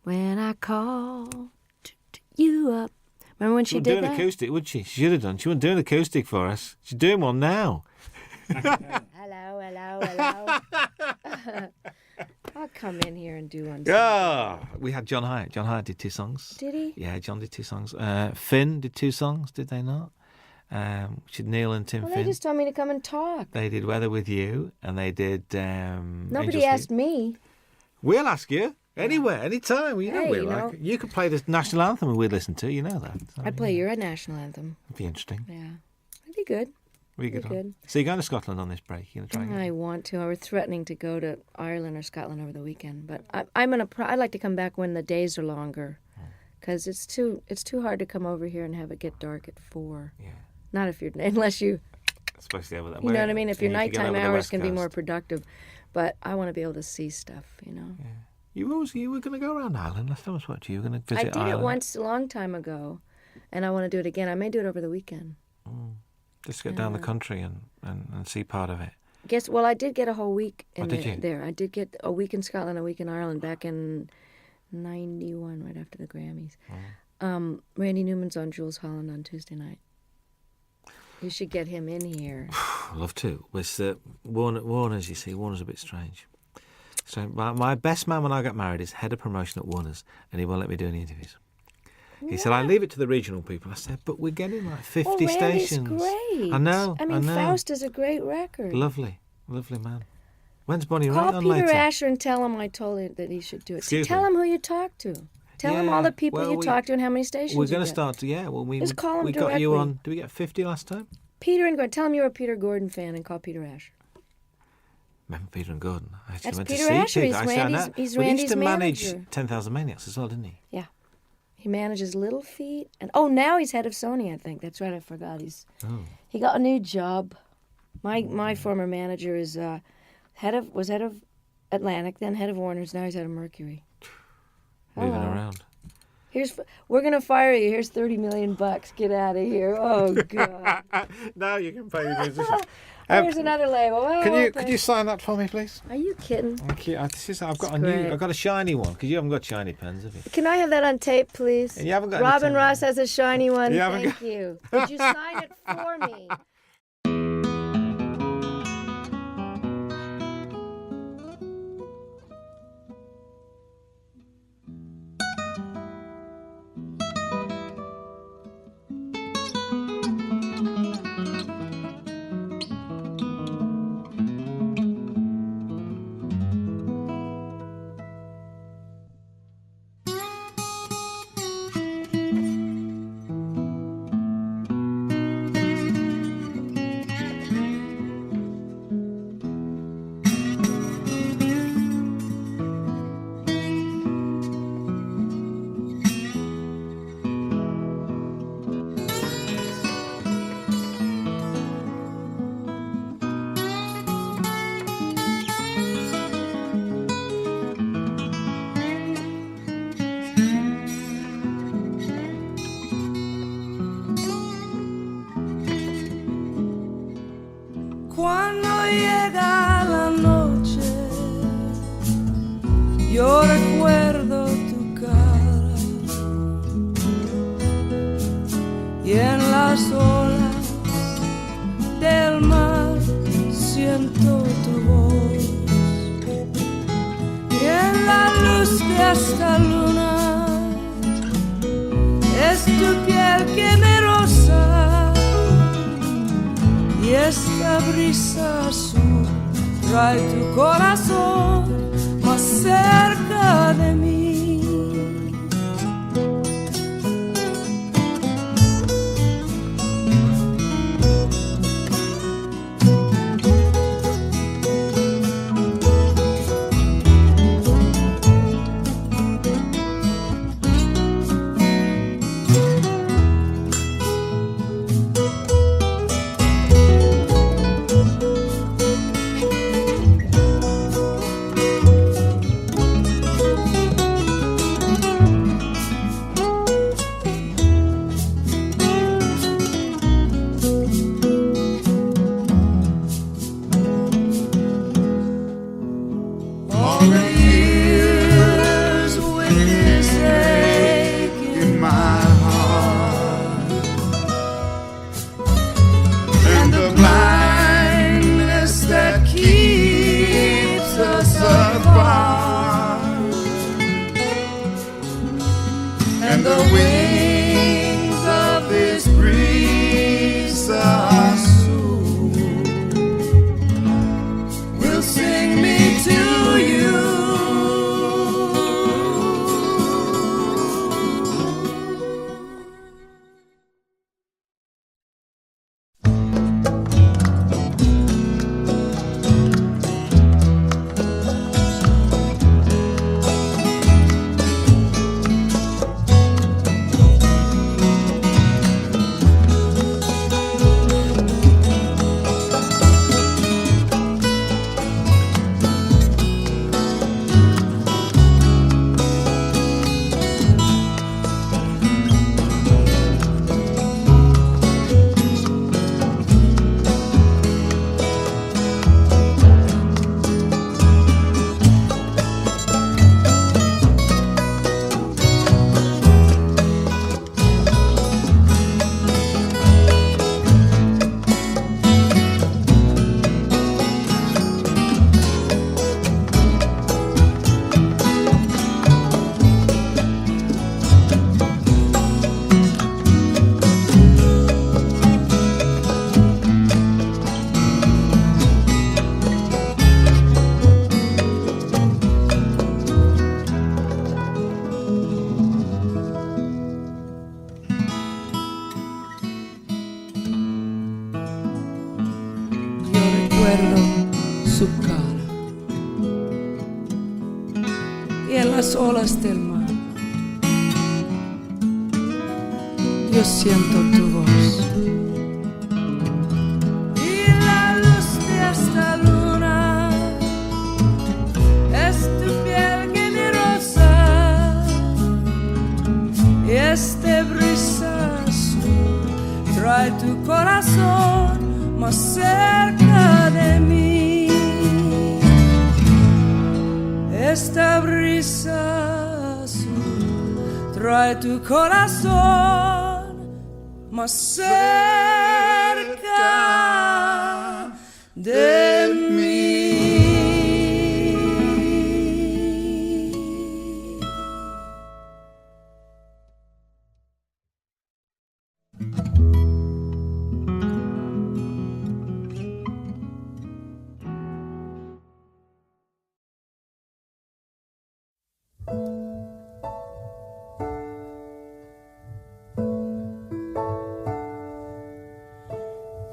Speaker 2: When I call you up. Remember when she did that? She
Speaker 3: wouldn't do an acoustic, would she? She should have done. She wouldn't do an acoustic for us. She's doing one now.
Speaker 2: Hello. I'll come in here and do one.
Speaker 3: Yeah, we had John Hyatt. John Hyatt did 2 songs.
Speaker 2: Did he?
Speaker 3: Yeah, John did 2 songs. Finn did 2 songs, did they not? Which is Neil and Tim
Speaker 2: Well,
Speaker 3: Finn.
Speaker 2: they just told me to come and talk.
Speaker 3: They did Weather With You, and they did...
Speaker 2: Nobody asked me.
Speaker 3: We'll ask you. Anywhere, anytime. You know
Speaker 2: Hey,
Speaker 3: we're
Speaker 2: you
Speaker 3: like...
Speaker 2: know.
Speaker 3: You could play the national anthem and we'd listen to, you know that. So,
Speaker 2: I'd play your national anthem.
Speaker 3: It'd be interesting.
Speaker 2: Yeah. It'd be good.
Speaker 3: Really
Speaker 2: Be good.
Speaker 3: So you're going to Scotland on this break? You're going to try
Speaker 2: I want to. I was threatening to go to Ireland or Scotland over the weekend, but I'd like to come back when the days are longer, because it's too hard to come over here and have it get dark at 4.
Speaker 3: Yeah.
Speaker 2: Not if you're especially over
Speaker 3: that.
Speaker 2: You know what I mean? If your
Speaker 3: you
Speaker 2: nighttime
Speaker 3: over the
Speaker 2: hours
Speaker 3: West
Speaker 2: can be more
Speaker 3: Coast.
Speaker 2: productive, but I want to be able to see stuff. You know.
Speaker 3: Yeah. You were going to go around Ireland last time I spoke to you. You were going to
Speaker 2: I
Speaker 3: visit
Speaker 2: did
Speaker 3: Ireland.
Speaker 2: it once a long time ago, and I want to do it again. I may do it over the weekend.
Speaker 3: Just get down the country and see part of it.
Speaker 2: Well, I did get a whole week
Speaker 3: did you?
Speaker 2: there. I did get a week in Scotland, a week in Ireland back in 91, right after the Grammys. Randy Newman's on Jules Holland on Tuesday night. You should get him in here.
Speaker 3: I'd love to. It's Warner's, you see. Warner's a bit strange. So my best man when I got married is head of promotion at Warner's, and he won't let me do any interviews. He said, I leave it to the regional people. I said, but we're getting like 50
Speaker 2: Randy's
Speaker 3: stations.
Speaker 2: Great.
Speaker 3: I know.
Speaker 2: I mean, Faust is a great record.
Speaker 3: Lovely man. When's Bonnie Raitt
Speaker 2: Call
Speaker 3: on
Speaker 2: Peter
Speaker 3: later?
Speaker 2: Asher and tell him I told him that he should do it. Tell
Speaker 3: me.
Speaker 2: him who you talked to. Tell him all the people you talked to and how many stations
Speaker 3: We're going
Speaker 2: you
Speaker 3: to start to,
Speaker 2: Just call him
Speaker 3: we got you
Speaker 2: directly.
Speaker 3: on, did we get 50 last time?
Speaker 2: Peter and Gordon. Tell him you're a Peter Gordon fan and call Peter Asher.
Speaker 3: Remember Peter and Gordon? I actually
Speaker 2: That's
Speaker 3: went
Speaker 2: Peter
Speaker 3: to see
Speaker 2: Asher.
Speaker 3: Peter.
Speaker 2: He's
Speaker 3: Well, he
Speaker 2: Randy's
Speaker 3: used to manage
Speaker 2: manager.
Speaker 3: 10,000 Maniacs as well, didn't he?
Speaker 2: Yeah. He manages Little Feat. And now he's head of Sony, I think. That's right, I forgot. He got a new job. My former manager is head of Atlantic, then head of Warner's, now he's head of Mercury.
Speaker 3: Moving around.
Speaker 2: We're gonna fire you. Here's $30 million. Get out of here. Oh God.
Speaker 3: Now you can pay the musician.
Speaker 2: Here's another label. Oh,
Speaker 3: Could you sign that for me, please?
Speaker 2: Are you kidding?
Speaker 3: Thank you. I've got
Speaker 2: great.
Speaker 3: I've got a shiny one because you haven't got shiny pens, have you?
Speaker 2: Can I have that on tape, please?
Speaker 3: And you haven't got any
Speaker 2: Robin
Speaker 3: tape.
Speaker 2: Ross has a shiny one.
Speaker 3: You haven't
Speaker 2: Thank you. Could you sign it for me?
Speaker 1: Cuando llega la noche, yo recuerdo tu cara y en las olas del mar siento tu voz y en la luz de esta luna es tu piel que me roza y esta brisa azul trae tu corazón más cerca de mí. And the wings of this breeze are soon will sing me to you. Su cara y en las olas del mar yo siento tu voz y la luz de esta luna es tu piel que me roza y este brisa azul trae tu corazón más cerca de mí. Esta brisa azul trae tu corazón más cerca de mí.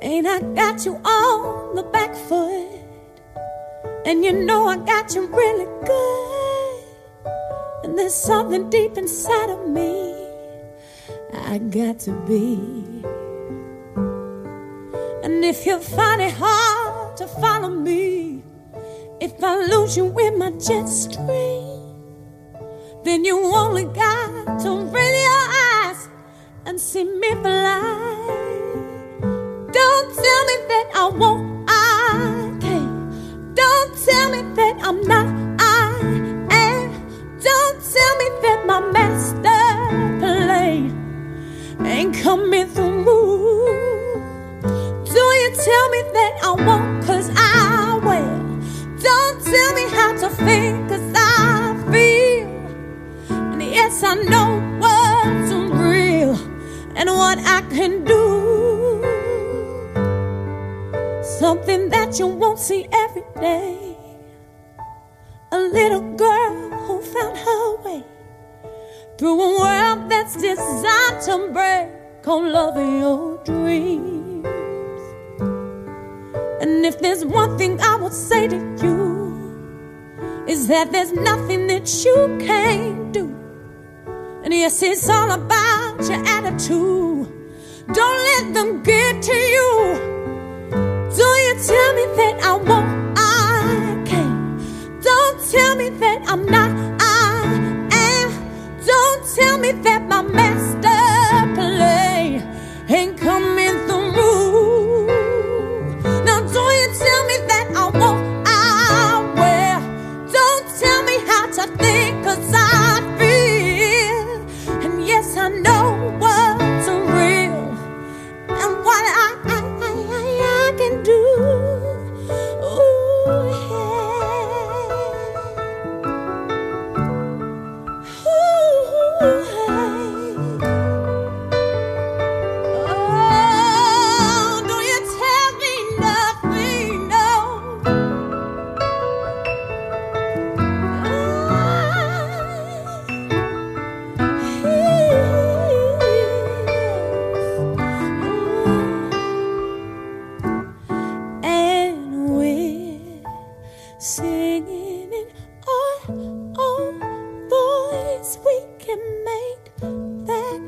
Speaker 5: Ain't I got you on the back foot? And you know I got you really good. And there's something deep inside of me I got to be. And if you find it hard to follow me, if I lose you in my jet stream, then you only got to raise your eyes and see me fly. Don't tell me that I won't, I can do. Something that you won't see every day. A little girl who found her way through a world that's designed to break all of your dreams. And if there's one thing I would say to you, is that there's nothing that you can't do. And yes, it's all about your attitude. Don't let them get to you. Don't you tell me that I won't, I can't. Don't tell me that I'm not, I am. Don't tell me that my master play ain't coming through. Now don't you tell me that I won't, I will. Don't tell me how to think, 'cause I feel. And yes, I know what's real and what I can do. Ooh, yeah. Ooh, hey. Oh, don't you tell me nothing, no. And we're singing in our own voice. We can make that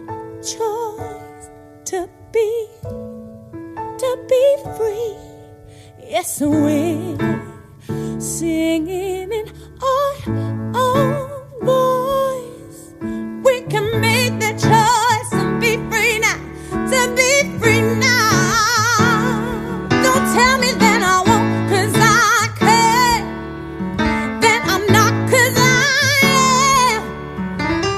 Speaker 5: choice to be free. Yes, we're singing in our own voice. We can make that choice and be free now, to be free now. Don't tell me that I won't, 'cause I can. That I'm not, 'cause I am.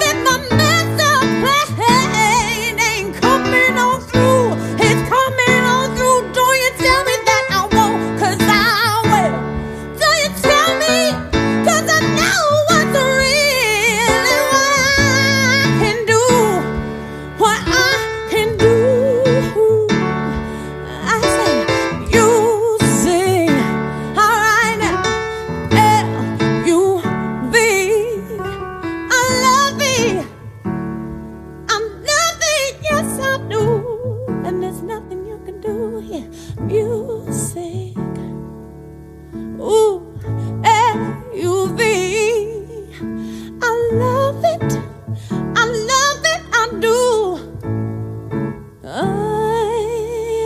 Speaker 5: That my master plan ain't coming on through. It's coming on through. Don't you tell me that I won't, 'cause I will. Don't you tell me, 'cause I know what's real and what I can do. What I can do. I say, you sing, alright now. L-U-V. I love me. I'm nothing, yes I do. And there's nothing you can do here. Music. Ooh, L-U-V. I love it. I love it, I do.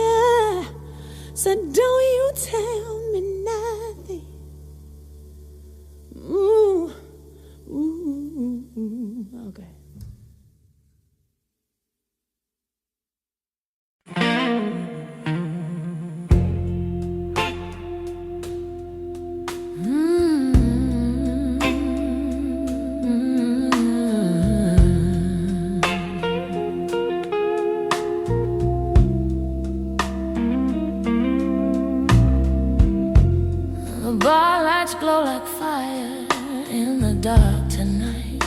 Speaker 5: Yeah. So don't you tell me nothing. Ooh, ooh, okay.
Speaker 1: The bar lights glow like fire in the dark tonight.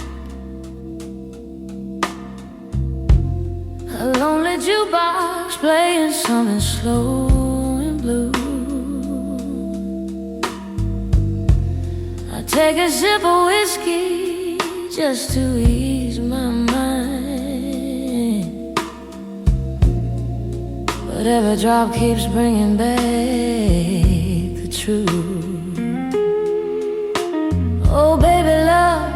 Speaker 1: A lonely jukebox playing something slow and blue. I take a sip of whiskey just to ease my mind, but every drop keeps bringing back the truth. Oh baby, love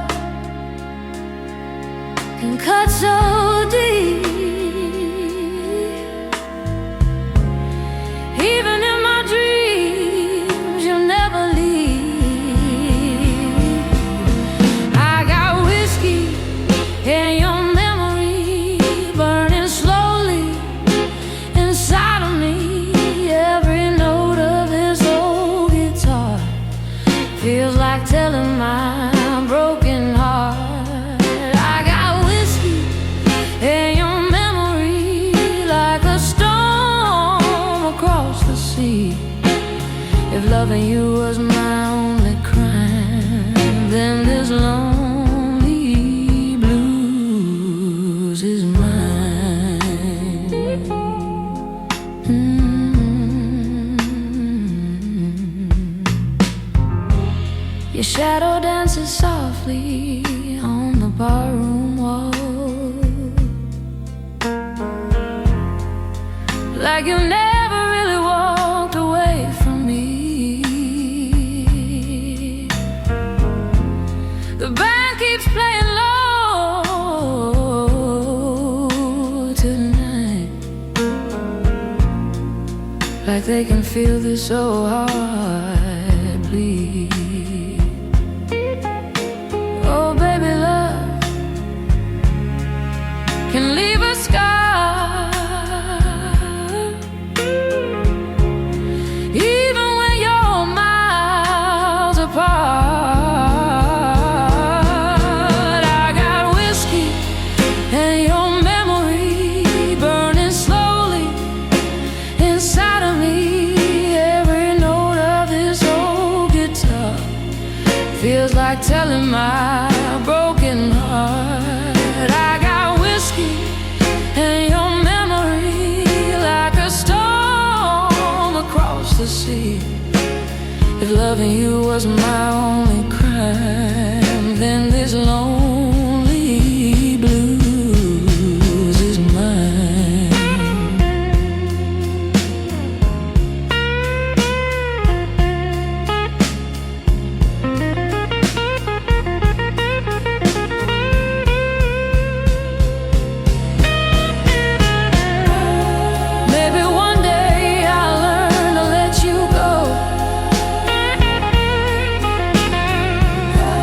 Speaker 1: can cut so deep. Even in my dreams, you'll never leave. I got whiskey in your memory, burning slowly inside of me. Every note of this old guitar feels like telling my broken heart. I got whiskey in your memory, like a storm across the sea. If loving you was my only crime, then this lonely blues is mine. Your shadow dances softly on the barroom wall, like you never really walked away from me. The band keeps playing low tonight, like they can feel this so hard bleed. Oh baby, love can leave a scar, even when you're miles apart. I got whiskey and your memory burning slowly inside of me. Every note of this old guitar feels like telling my broken heart. I got whiskey and your memory like a storm across the sea. If loving you was my only crime, then this lonely blues is mine. Maybe one day I'll learn to let you go,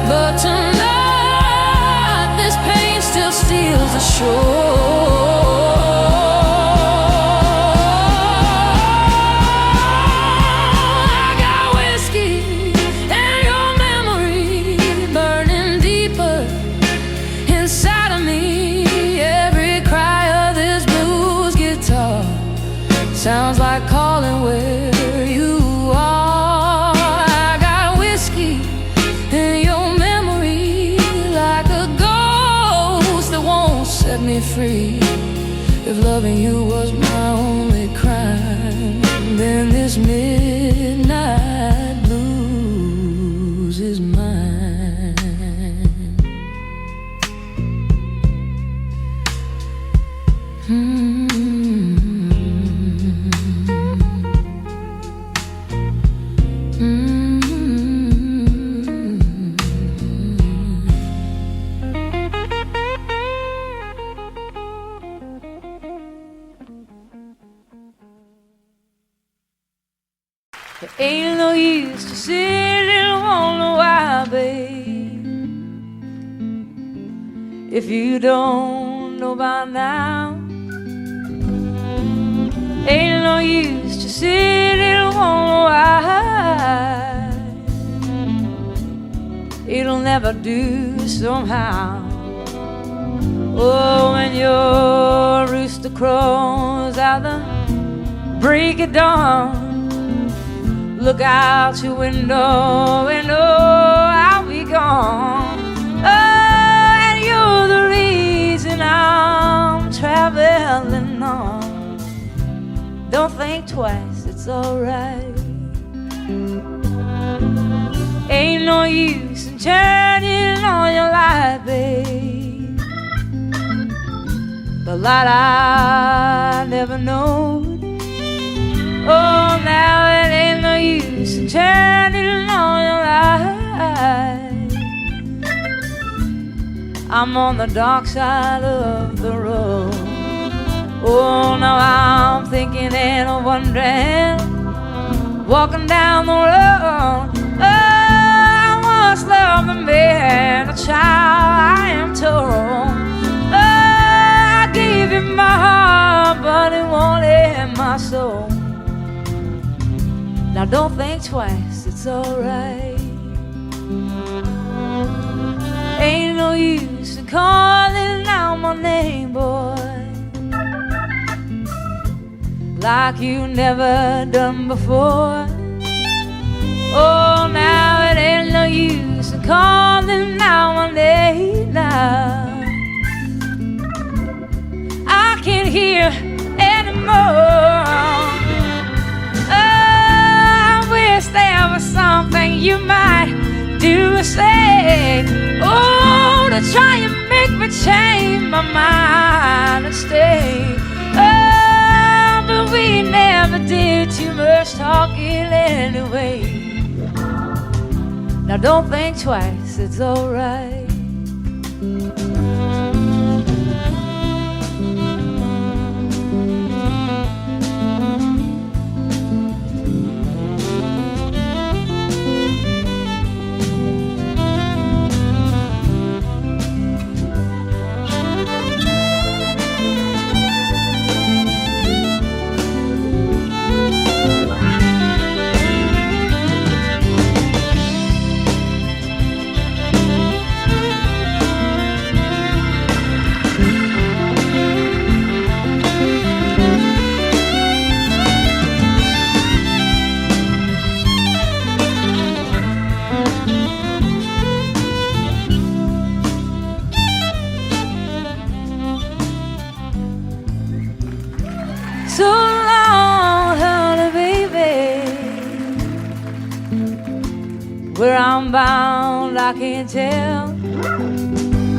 Speaker 1: but tonight this pain still steals the shore. I got whiskey and your memory burning deeper inside of me. Every cry of this blues guitar sounds like calling where you are. I got whiskey and your memory like a ghost that won't set me free. If loving you was my only crime, then this midnight blues is mine.
Speaker 6: There ain't no use to sit and wonder why, babe, if you don't know by now. Ain't no use to sit and wonder why. It'll never do somehow. Oh, when your rooster crows out the break of dawn, look out your window and oh, I'll be gone. Oh, and you're the reason I'm traveling on. Don't think twice, it's alright. Ain't no use in turning on your light, babe. The light I never knowed. Oh, now it ain't no use in turning on your light. I'm on the dark side of the road. Oh, now I'm thinking and wondering, walking down the road. Oh, I once loved a man, a child, I am told. Oh, I gave him my heart, but it wanted my soul. Now don't think twice, it's alright. Ain't no use in calling out my name, boy, like you never done before. Oh, now it ain't no use in calling out my name now. I can't hear anymore. Oh, I wish there was something you might do I say? Oh, to try and make me change my mind and stay. Oh, but we never did too much talking anyway. Now don't think twice, it's alright. So long, honey, baby. Where I'm bound, I can't tell.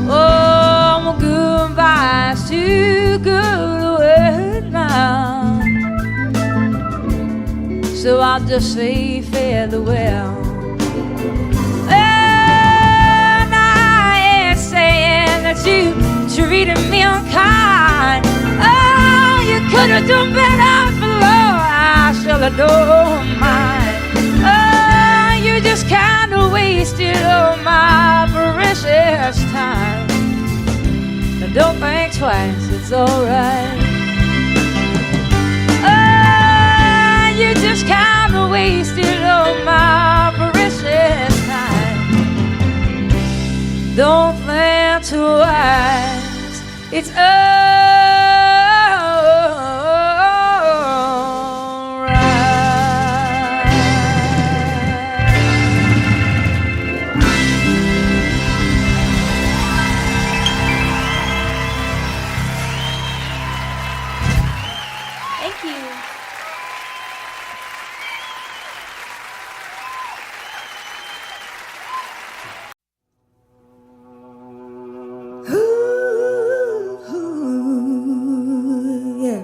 Speaker 6: Oh, my goodbye's too good a word now. So I'll just say farewell. And I ain't saying that you treated me unkind. Oh, you could have done better for love. I should have known mine. Oh, you just kind of wasted all my precious time. But don't think twice, it's alright. Oh, you just kind of wasted all my precious time. Don't think twice, it's
Speaker 2: Thank you.
Speaker 5: Yeah.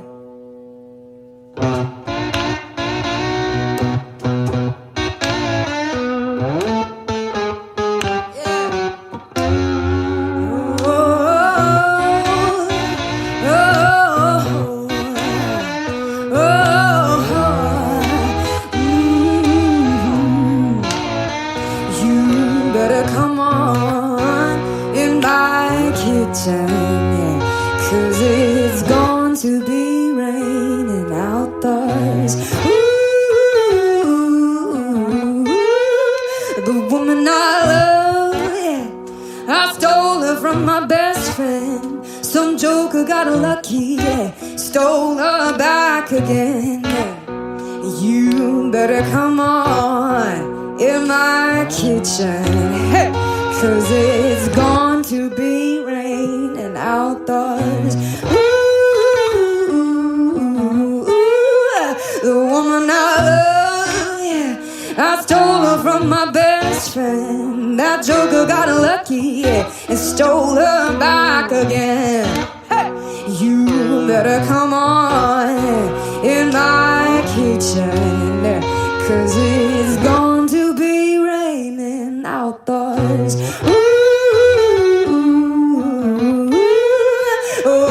Speaker 5: You better come on in my kitchen, yeah, 'cause it's going to be raining outdoors. Ooh, the woman I love, yeah, I stole her from my best friend. Some joker got lucky, yeah, stole her back again. Yeah. You better come on in my kitchen, hey, 'cause it's going to be raining outdoors. Ooh, the woman I love, yeah, I stole her from my best friend. That joker got lucky, yeah, and stole her back again. Hey, you better come on in my kitchen, 'cause it's going to be raining outdoors. Ooh, oh,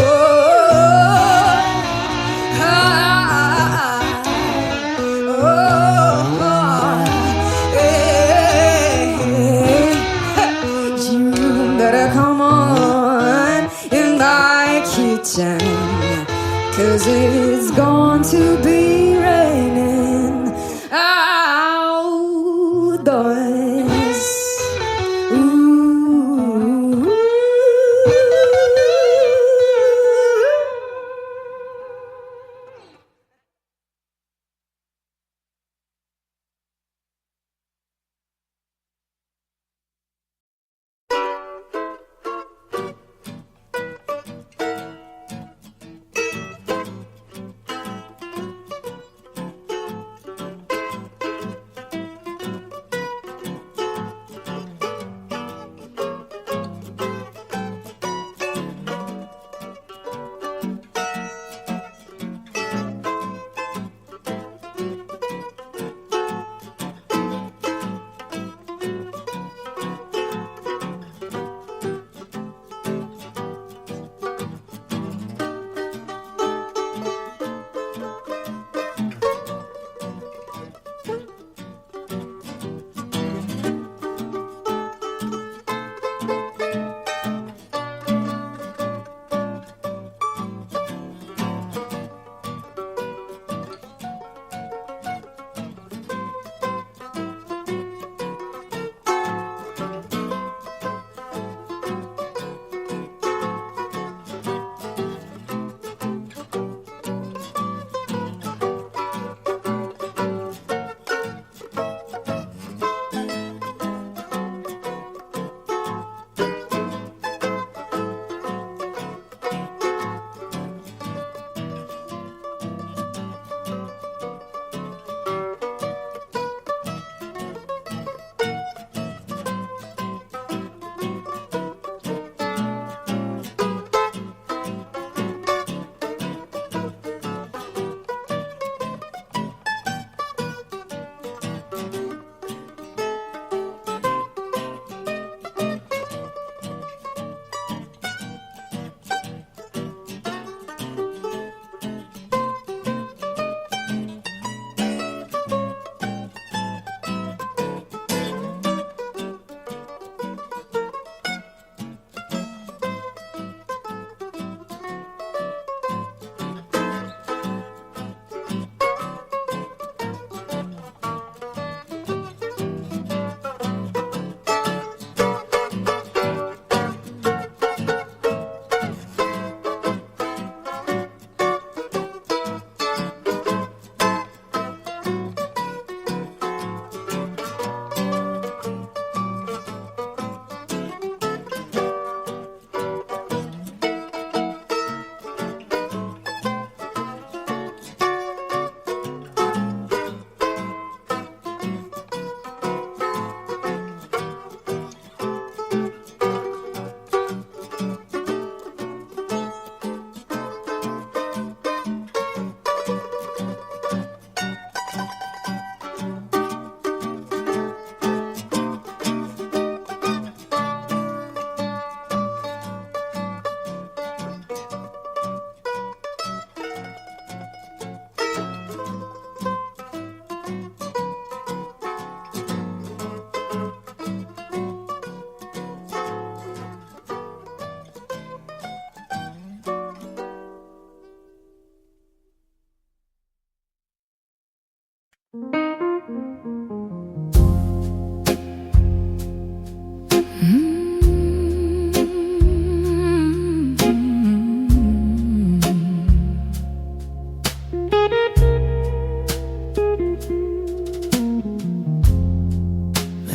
Speaker 5: you better come on in my kitchen, 'cause it's going to be raining outdoors. Ooh.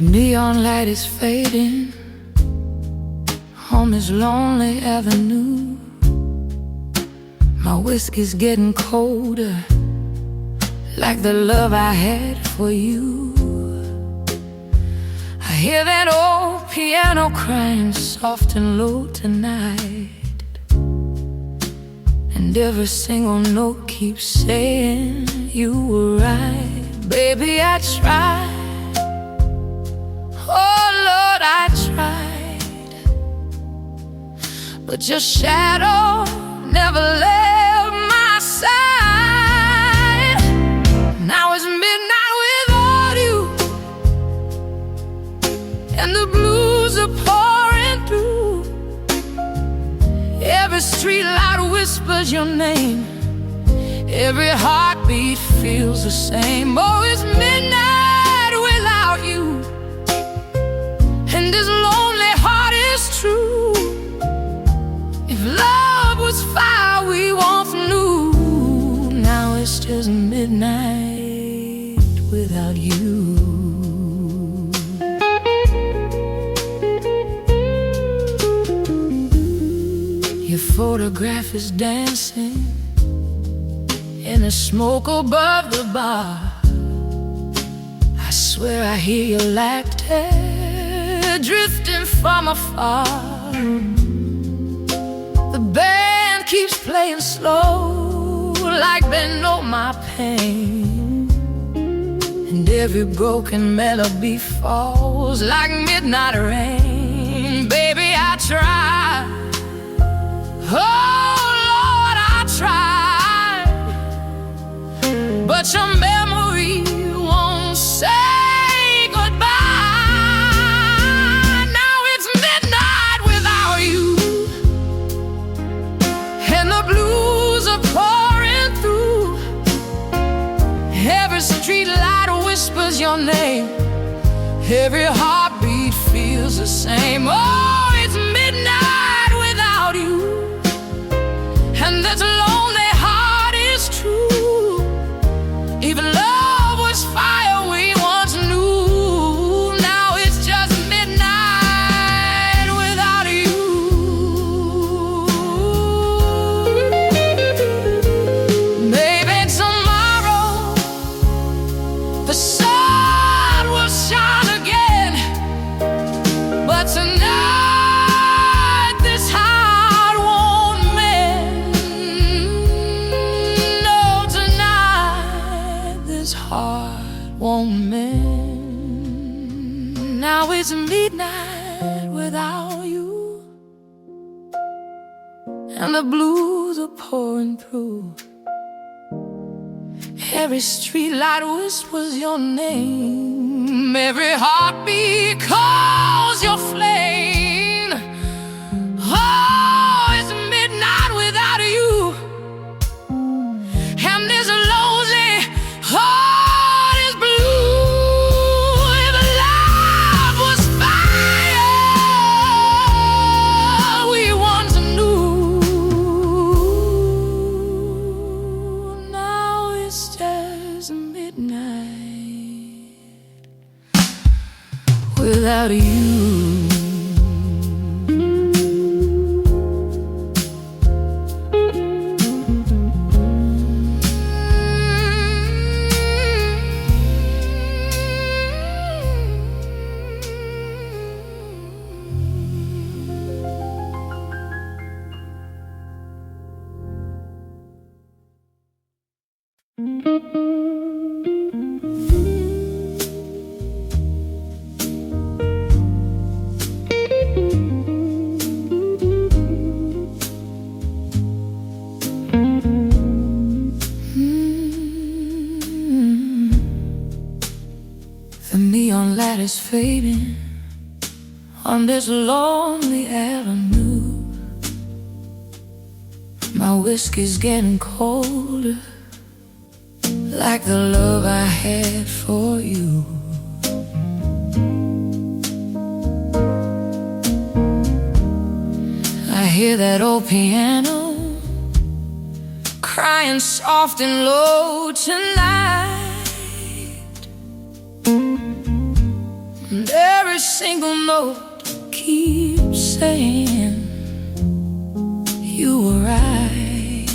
Speaker 1: The neon light is fading on this lonely avenue. My whiskey's getting colder, like the love I had for you. I hear that old piano crying soft and low tonight, and every single note keeps saying you were right. Baby, I tried, oh Lord, I tried, but your shadow never left my side. Now it's midnight without you, and the blues are pouring through. Every street light whispers your name, every heartbeat feels the same. Oh, it's midnight without you, and this lonely heart is true. If love was fire we once knew, now it's just midnight without you. Your photograph is dancing in the smoke above the bar. I swear I hear your laughter drifting from afar. The band keeps playing slow, like they know my pain, and every broken melody falls like midnight rain. Baby, I tried, oh Lord, I tried, but your memory won't say goodbye. Now it's midnight without you, and the blues are pouring through. Every street light whispers your name, every heartbeat feels the same. Oh, it's midnight without you, and this lonely heart is true. Even love was fire we once knew. Now it's just midnight without you. Maybe tomorrow the sun will shine again, but tonight this heart won't mend. No, tonight this heart won't mend. Now it's midnight without you, and the blues are pouring through. Every street light whispers your name, every heartbeat calls your flame. Oh, it's midnight without you, and this lonely heart is blue. If love was fire we once knew, now it's just midnight without you. The neon light is fading on this lonely avenue. My whiskey's getting colder, like the love I had for you. I hear that old piano crying soft and low tonight, and every single note keeps saying you were right.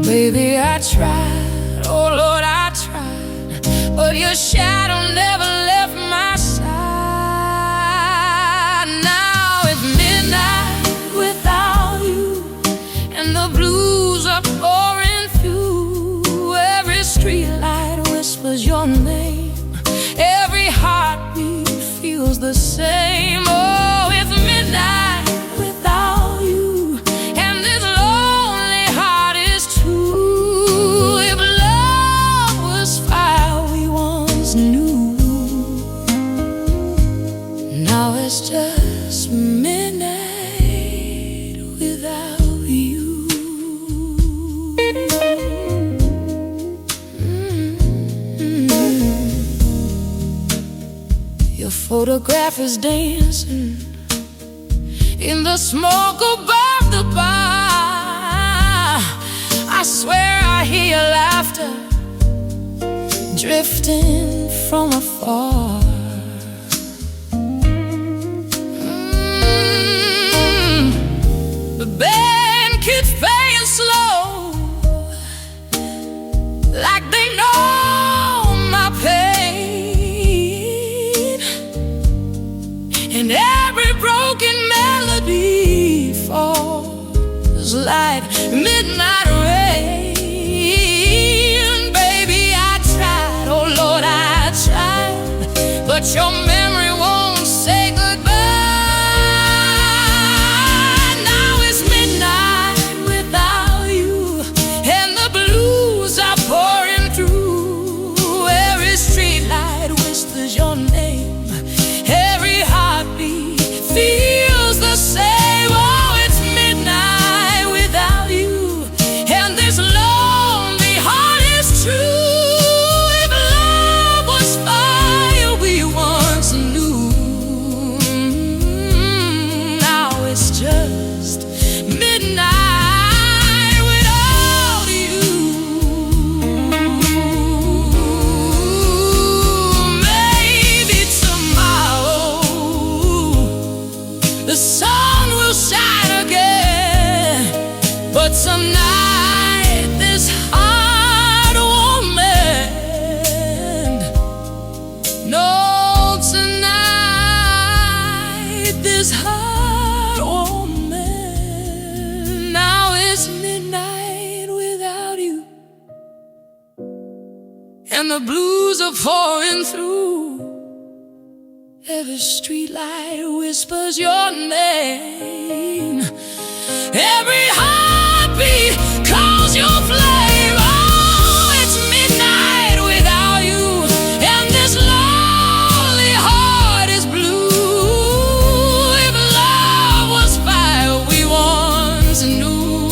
Speaker 1: Baby, I tried, oh Lord, I tried, but your shadow never left my side. Now it's midnight without you, and the blues are pouring through. Every streetlight whispers your name, every heartbeat feels the same. Oh, it's midnight without you, and this lonely heart is true. If love was fire we once knew, now it's just midnight without you. Your photograph is dancing in the smoke above the bar. I swear I hear your laughter drifting from afar. The band keeps playing slow, like they know my pain, and every broken melody falls like midnight rain. Baby, I tried, oh Lord, I tried, but your memory won't say goodbye. Now it's midnight without you, and the blues are pouring through. Every streetlight whispers your name, every heartbeat feels the same. Oh, it's midnight without you, and this lonely heart is true. If love was fire we once knew, now it's just midnight without you. Maybe tomorrow the sun will shine again, but tonight this heart won't mend. No, tonight this heart won't mend. Now it's midnight without you, and the blues are pouring through. Every streetlight whispers your name, every heartbeat calls your flame. Oh, it's midnight without you, and this lonely heart is blue. If love was fire we once knew,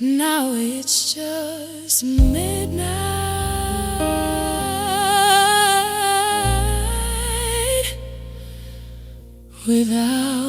Speaker 1: now it's just midnight without